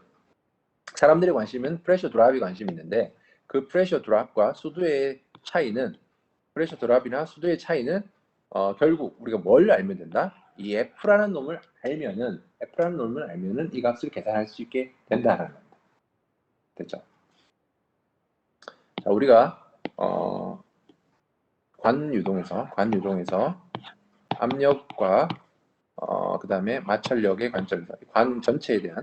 사람들의 관심은 프레셔 드랍이 관심이 있는데 그 프레셔 드랍과 수두의 차이는 프레셔 드랍이나 수두의 차이는 결국 우리가 뭘 알면 된다? 이 F라는 놈을 알면은 이 값을 계산할 수 있게 된다라는 겁니다. 됐죠? 자, 우리가 관유동에서 압력과 그 다음에 마찰력의 관점에서 관 전체에 대한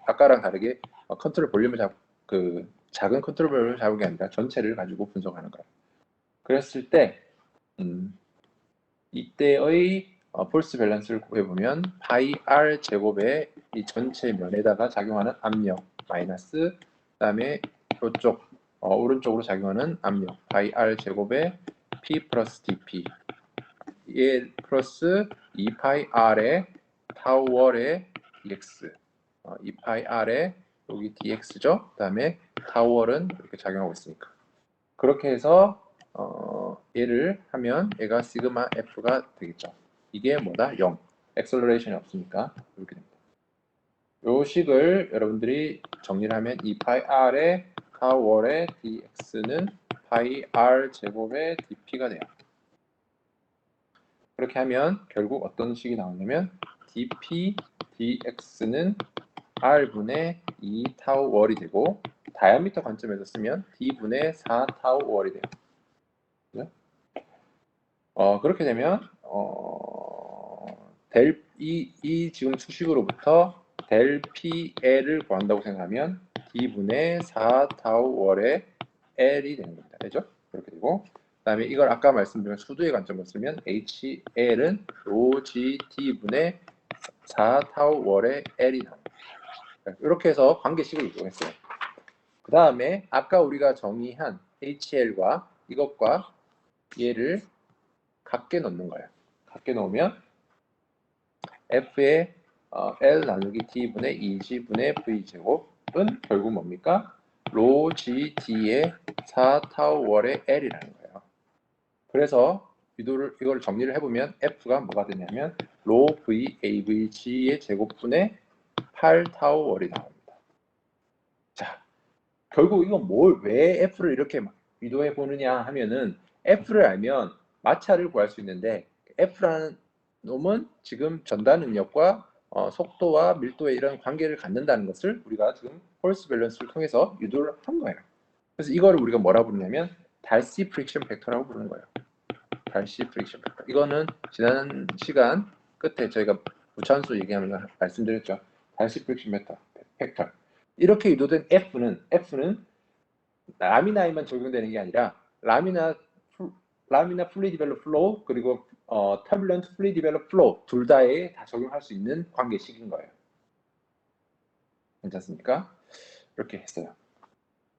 아까랑 다르게 컨트롤 볼륨을 그 작은 컨트롤 볼륨을 잡은 게 아니라 전체를 가지고 분석하는 거예요. 그랬을 때 이때의 폴스 밸런스를 구해보면 파이 r 제곱의 이 전체 면에다가 작용하는 압력 마이너스 그 다음에 이쪽 오른쪽으로 작용하는 압력 파이 r 제곱의 p 플러스 dp 얘 플러스 2파이 r의 타우월의 dx 2파이 r의 여기 dx죠. 그 다음에 타우월은 이렇게 작용하고 있으니까 그렇게 해서 얘를 하면 얘가 시그마 f가 되겠죠. 이게 뭐다? 0. 액셀러레이션이 없으니까 이렇게 됩니다. 요 식을 여러분들이 정리를 하면 2파이 r의 타월의 dx는 파이 r 제곱의 dp가 돼요. 그렇게 하면 결국 어떤 식이 나오냐면 dp dx는 r분의 2 타우 월이 되고 다이아미터 관점에서 쓰면 d분의 4 타우 월이 돼요. 그죠? 그렇게 되면 이 지금 수식으로부터 델 PL을 구한다고 생각하면 D분의 4 타우 월의 L이 되는 겁니다. 되죠? 그렇게 되고 그 다음에 이걸 아까 말씀드린 수두의 관점으로 쓰면 HL은 OGT분의 4 타우 월의 L이 나옵니다. 이렇게 해서 관계식을 이용했어요. 그 다음에 아까 우리가 정의한 HL과 이것과 얘를 같게 넣는 거예요. 같게 넣으면 F의 L 나누기 T분의 2G분의 V제곱은 결국 뭡니까? 로 GD의 4 타우 월의 L이라는 거예요. 그래서 이걸 정리를 해보면 F가 뭐가 되냐면 로 VAVG의 제곱분의 8 타우 월이 나옵니다. 자, 결국 이건 왜 F를 이렇게 유도해 보느냐 하면은 F를 알면 마찰을 구할 수 있는데 F라는 놈은 지금 전달 능력과 속도와 밀도의 이런 관계를 갖는다는 것을 우리가 지금 폴스 밸런스를 통해서 유도를 한 거예요. 그래서 이거를 우리가 뭐라 부르냐면 달시 프릭션 팩터라고 부르는 거예요. 달시 프릭션 팩터. 이거는 지난 시간 끝에 저희가 무차원수 얘기하면서 말씀드렸죠. 달시 프릭션 팩터. 이렇게 유도된 F는 라미나에만 적용되는 게 아니라 라미나 풀리 디벨롭 플로우 그리고 터뷸런트 풀리 디벨롭 플로우 둘 다에 다 적용할 수 있는 관계식인 거예요. 괜찮습니까? 이렇게 했어요.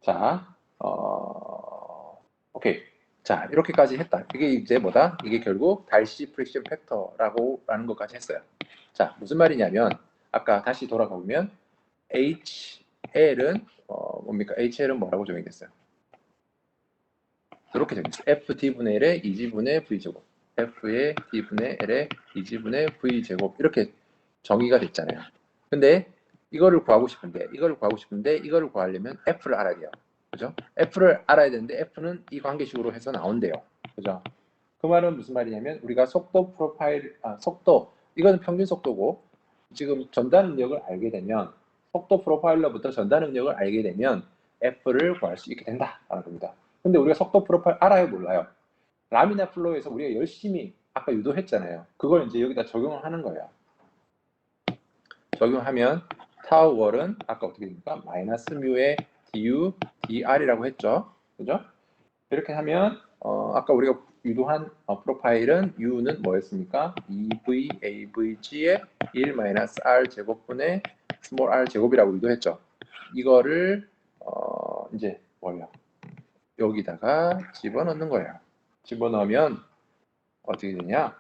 자, 오케이. 자, 이렇게까지 했다. 이게 이제 뭐다? 이게 결국 달시 프릭션 팩터라는 것까지 했어요. 자, 무슨 말이냐면 아까 다시 돌아가 보면 HL은 뭡니까? HL은 뭐라고 적용됐어요? 이렇게 적용됐어요. FD분의 L의 2G분의 V제곱 F의 D분의 L의 2G분의 V제곱 이렇게 정의가 됐잖아요. 근데 이거를 구하고 싶은데 이거를 구하려면 F를 알아야 돼요. 그죠? F를 알아야 되는데 F는 이 관계식으로 해서 나온대요. 그죠? 그 말은 무슨 말이냐면 우리가 속도 프로파일, 속도 이거는 평균 속도고 지금 전달 능력을 알게 되면 속도 프로파일러부터 전달 능력을 알게 되면 F를 구할 수 있게 된다라는 겁니다. 근데 우리가 속도 프로파일 알아요, 몰라요? 라미나 플로우에서 우리가 열심히 아까 유도했잖아요. 그걸 이제 여기다 적용을 하는 거예요. 적용하면 타우 월은 아까 어떻게 됩니까? 마이너스 뮤의 du, dr이라고 했죠. 그죠? 이렇게 하면 아까 우리가 유도한 프로파일은 u는 뭐였습니까? 2v avg의 1-r 제곱분의 스몰 r 제곱이라고 유도했죠. 이거를 이제 뭐예요? 여기다가 집어넣는 거예요. 집어넣으면 어떻게 되냐?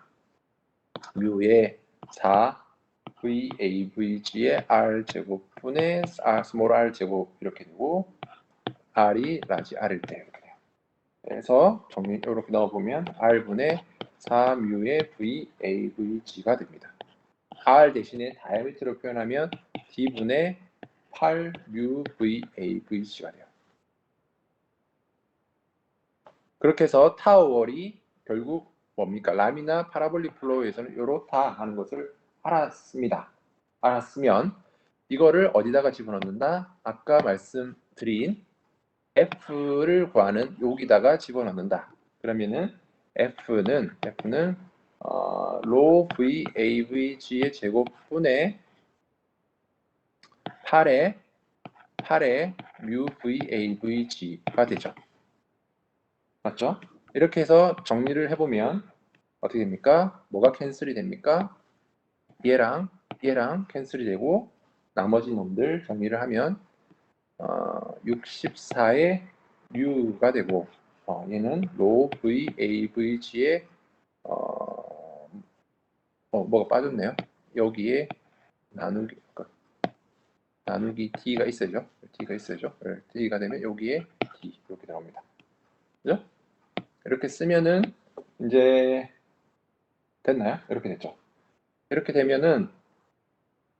뮤의 4 VAVG의 R 제곱분의 스몰 R 제곱 이렇게 되고 R이 라지 R일 때 이렇게 돼요. 그래서 정리 이렇게 넣어보면 R분의 4뮤의 VAVG가 됩니다. R 대신에 다이아미터로 표현하면 D분의 8뮤 VAVG가 돼요. 그렇게 해서 타워월이 결국 뭡니까? 라미나 파라볼릭 플로우에서는 이렇다 하는 것을 알았습니다. 알았으면 이거를 어디다가 집어넣는다? 아까 말씀드린 F를 구하는 여기다가 집어넣는다. 그러면은 F는 로 VAVG의 제곱분의 8의 뮤 VAVG가 되죠. 맞죠? 이렇게 해서 정리를 해보면 어떻게 됩니까? 뭐가 캔슬이 됩니까? 얘랑 캔슬이 되고 나머지 놈들 정리를 하면 64의 U가 되고 얘는 로 VAVG의 뭐가 빠졌네요. 여기에 나누기 T가 있어야죠. T가 되면 여기에 T 이렇게 나옵니다. 그죠? 이렇게 쓰면은 이제 됐나요? 이렇게 됐죠. 이렇게 되면은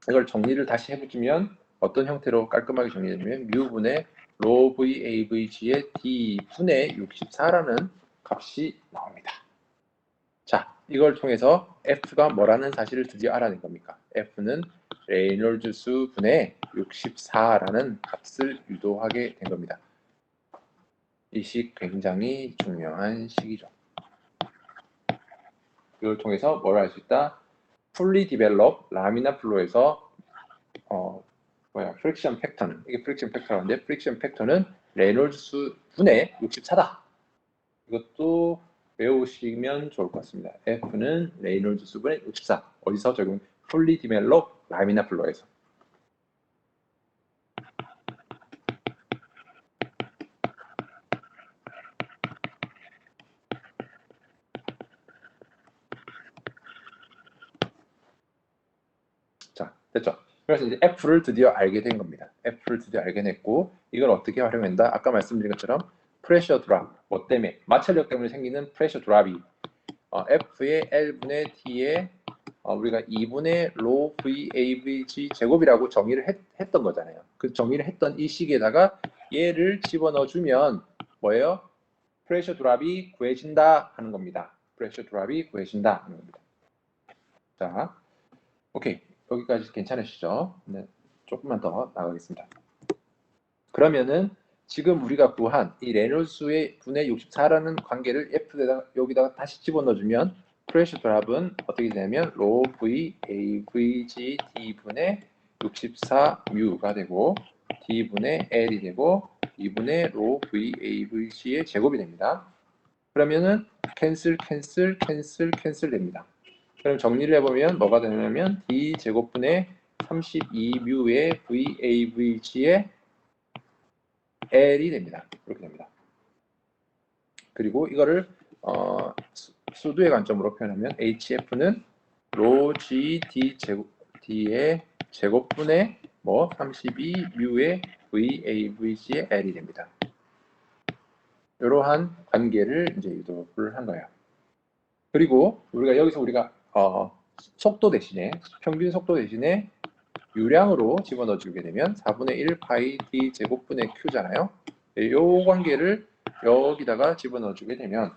이걸 정리를 다시 해보면 어떤 형태로 깔끔하게 정리되냐면 뮤분의 로 VAVG의 D분의 64라는 값이 나옵니다. 자, 이걸 통해서 F가 뭐라는 사실을 드디어 알아낸 겁니까? F는 레이놀즈 수분의 64라는 값을 유도하게 된 겁니다. 이 식 굉장히 중요한 식이죠. 이걸 통해서 뭘 알 수 있다? fully develop 라미나 플로에서 프릭션 팩터는 이게 프릭션 팩터라는데 프릭션 팩터는 레놀즈 수분의 64다. 이것도 외우시면 좋을 것 같습니다. F는 레이놀즈 수분의 64. 어디서 적용? fully develop 라미나 플로에서. 자, 됐죠? 그래서 이제 F를 드디어 알게 된 겁니다. F를 드디어 알게 됐고 이걸 어떻게 활용한다? 아까 말씀드린 것처럼 프레셔 드랍, 뭐 때문에 마찰력 때문에 생기는 프레셔 드랍이 F의 L분의 T의 우리가 2분의 로 VAVG 제곱이라고 정의를 했던 거잖아요. 그 정의를 했던 이 식에다가 얘를 집어넣어주면 뭐예요? 프레셔 드랍이 구해진다 하는 겁니다. 프레셔 드랍이 구해진다 하는 겁니다. 자, 오케이. 여기까지 괜찮으시죠? 네, 조금만 더 나가겠습니다. 그러면은 지금 우리가 구한 이 레놀스의 분의 64라는 관계를 F에다가 여기다가 다시 집어넣어주면 프레셔 드랍은 어떻게 되냐면 로 V AVG D분의 64뮤가 되고 D분의 L이 되고 2분의 로 V AVG의 제곱이 됩니다. 그러면은 캔슬 됩니다. 그럼 정리를 해보면 뭐가 되냐면 D 제곱분의 32뮤의 VAVG의 L이 됩니다. 이렇게 됩니다. 그리고 이거를 수두의 관점으로 표현하면 HF는 로 G D 제곱 D의 제곱분의 32뮤의 VAVG의 L이 됩니다. 이러한 관계를 이제 유도를 한 거예요. 그리고 여기서 우리가 속도 대신에 평균 속도 대신에 유량으로 집어넣어 주게 되면 4분의 1 파이 d 제곱분의 q잖아요. 이 관계를 여기다가 집어넣어 주게 되면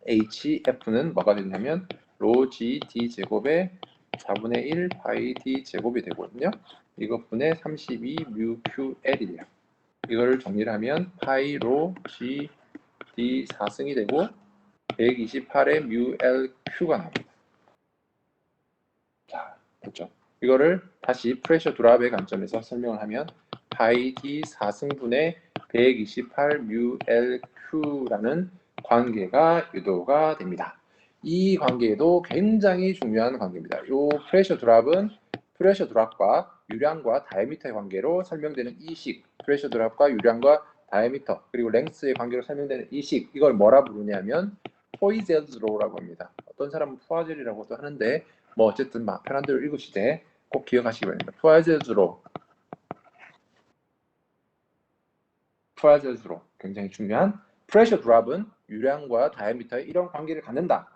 HF는 뭐가 되냐면 로 G D 제곱의 4분의 1 파이 d 제곱이 되거든요. 이것분의 32 뮤 q L이에요. 이거를 정리를 하면 파이 로 G D 4승이 되고 128의 뮤 L Q가 나옵니다. 자, 됐죠? 이거를 다시 프레셔 드랍의 관점에서 설명을 하면 파이 D 4승분의 128 뮤 L Q라는 관계가 유도가 됩니다. 이 관계도 굉장히 중요한 관계입니다. 이 프레셔 드랍은 프레셔 드랍과 유량과 다이아미터의 관계로 설명되는 이 식, 프레셔 드랍과 유량과 다이아미터, 그리고 랭스의 관계로 설명되는 이 식, 이걸 뭐라 부르냐면 포이젤즈 로우라고 합니다. 어떤 사람은 푸아젤이라고도 하는데 뭐 어쨌든 편한 대로 읽으시되 꼭 기억하시기 바랍니다. 푸아젤즈 로우. 푸아젤즈 로우. 굉장히 중요한 프레셔 드랍은 유량과 다이아미터의 이런 관계를 갖는다.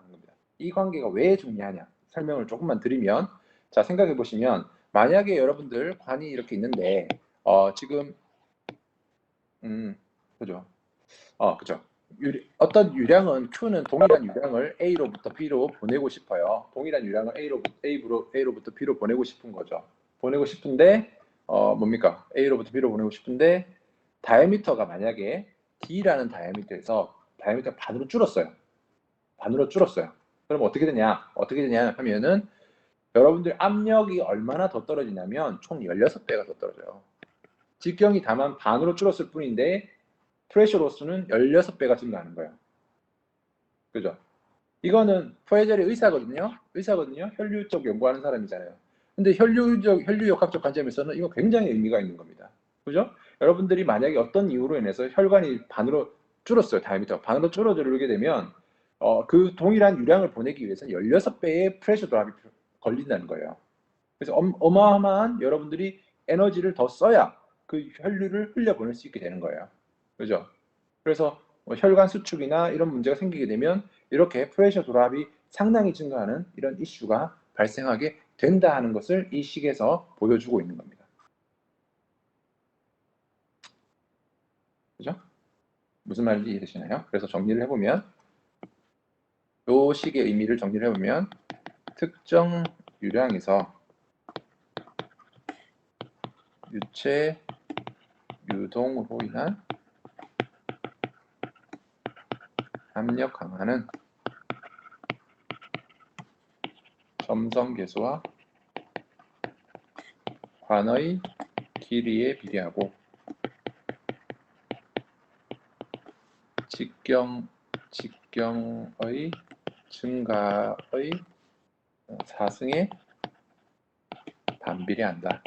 이 관계가 왜 중요하냐 설명을 조금만 드리면, 자 생각해 보시면 만약에 여러분들 관이 이렇게 있는데 지금 그죠? 그죠? 어떤 유량은 Q는 동일한 유량을 A로부터 B로 보내고 싶어요. 동일한 유량을 A로부터 B로 보내고 싶은 거죠. 보내고 싶은데 뭡니까? A로부터 B로 보내고 싶은데 다이아미터가 만약에 D라는 다이아미터에서 다이아미터가 반으로 줄었어요. 반으로 줄었어요. 그럼 어떻게 되냐? 어떻게 되냐 하면은 여러분들 압력이 얼마나 더 떨어지냐면 총 16배가 더 떨어져요. 직경이 다만 반으로 줄었을 뿐인데 프레셔 로스는 16배가 증가하는 거예요. 그죠? 이거는 포에젤의 의사거든요. 혈류 쪽 연구하는 사람이잖아요. 근데 혈류역학적 관점에서는 이거 굉장히 의미가 있는 겁니다. 그죠? 여러분들이 만약에 어떤 이유로 인해서 혈관이 반으로 줄었어요. 다이아미터 반으로 줄어들게 되면 그 동일한 유량을 보내기 위해서는 16배의 프레셔 드랍이 걸린다는 거예요. 그래서 어마어마한 여러분들이 에너지를 더 써야 그 혈류를 흘려보낼 수 있게 되는 거예요. 그죠? 그래서 혈관 수축이나 이런 문제가 생기게 되면 이렇게 프레셔 드랍이 상당히 증가하는 이런 이슈가 발생하게 된다 하는 것을 이 식에서 보여주고 있는 겁니다. 그죠? 무슨 말인지 이해되시나요? 그래서 정리를 해보면 이 식의 의미를 정리를 해보면 특정 유량에서 유체 유동으로 인한 압력 강화는 점성계수와 관의 길이에 비례하고 직경의 증가의 사승에 반비례한다.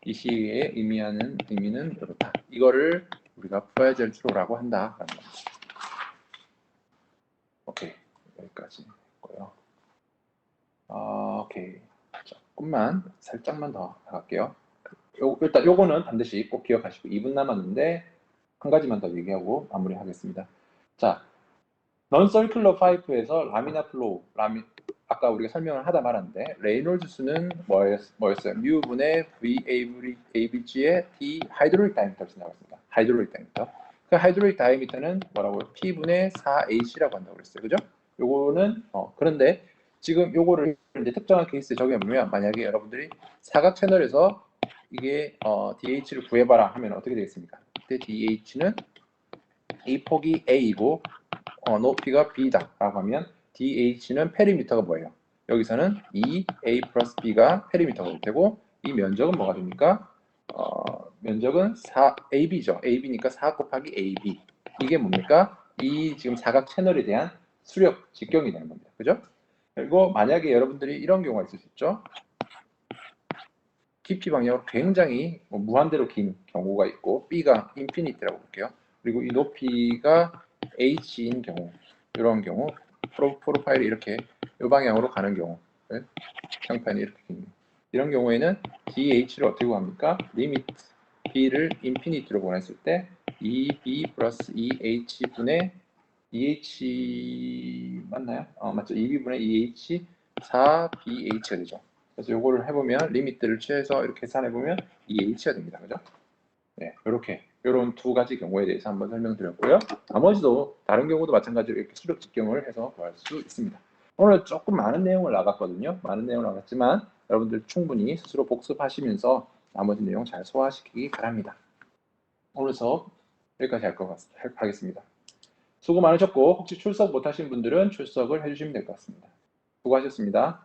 이 시의 의미는 이렇다. 이거를 우리가 푸에젤츠로라고 한다라는 겁니다. 오케이, 여기까지 했고요. 오케이, 조금만 살짝만 더 나갈게요. 일단 요거는 반드시 꼭 기억하시고 2분 남았는데 한 가지만 더 얘기하고 마무리하겠습니다. 자, non-circular pipe에서 라미나 플로우, 아까 우리가 설명을 하다 말았는데 레이놀즈 수는 뭐였어요? 뮤분의 V ABG의 D 하이드롤릭 다이미터로 나왔습니다. 하이드롤릭 다이미터. 그 하이드롤릭 다이미터는 뭐라고요? P분의 4H라고 한다고 그랬어요. 그죠? 요거는 그런데 지금 요거를 이제 특정한 케이스에 적용하면 만약에 여러분들이 사각 채널에서 이게 DH를 구해봐라 하면 어떻게 되겠습니까? 그때 DH는 이 폭이 A이고 높이가 B다 라고 하면 DH는 페리미터가 뭐예요? 여기서는 2A 플러스 B가 페리미터가 되고 이 면적은 뭐가 됩니까? 면적은 4AB죠. AB니까 4 곱하기 AB. 이게 뭡니까? 이 지금 사각 채널에 대한 수력, 직경이 되는 겁니다. 그죠? 그리고 만약에 여러분들이 이런 경우가 있을 수 있죠. 깊이 방향으로 굉장히 무한대로 긴 경우가 있고 B가 인피니티라고 볼게요. 그리고 이 높이가 H인 경우, 이런 경우 프로파일이 이렇게 이 방향으로 가는 경우, 평판이 이렇게 깁니다. 이런 경우에는 DH를 어떻게 구합니까? 리미트 B를 인피니티로 보냈을 때 2B 플러스 2H분의 2H 맞나요? 맞죠. 2B분의 2H 4BH가 되죠. 그래서 요거를 해보면 리미트를 취해서 이렇게 계산해보면 2H가 됩니다. 그죠? 네, 요런 두 가지 경우에 대해서 한번 설명드렸고요. 나머지도 다른 경우도 마찬가지로 이렇게 수력 직경을 해서 구할 수 있습니다. 오늘 조금 많은 내용을 나갔거든요. 많은 내용을 나갔지만 여러분들 충분히 스스로 복습하시면서 나머지 내용 잘 소화시키기 바랍니다. 오늘 수업 여기까지 하겠습니다. 수고 많으셨고 혹시 출석 못하신 분들은 출석을 해주시면 될 것 같습니다. 수고하셨습니다.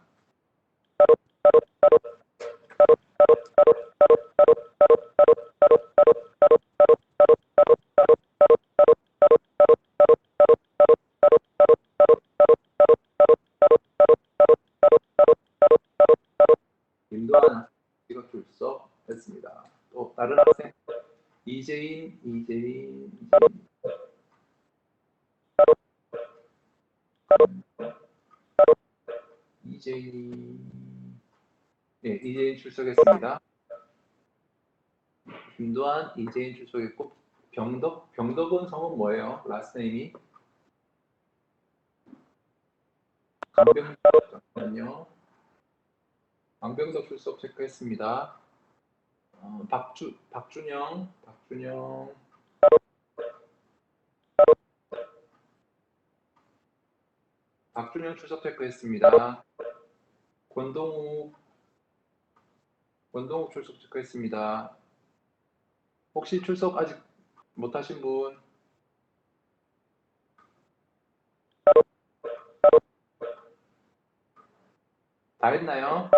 김도환 이거 출석 했습니다. 또 다른 학생 이재인 이재인 출석했습니다. 김도환, 이재인 출석했고, 병덕은 성은 뭐예요? 라스트 네임이? 잠깐만요. 강병덕 출석 체크했습니다. 박준영 출석 체크했습니다. 권동욱 출석 체크했습니다. 혹시 출석 아직 못하신 분? 다 했나요?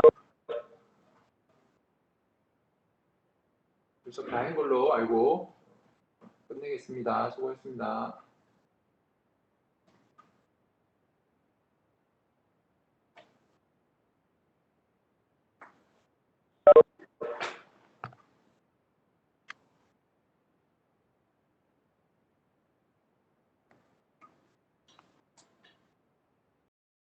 출석 다 한 걸로 알고 끝내겠습니다. 수고했습니다.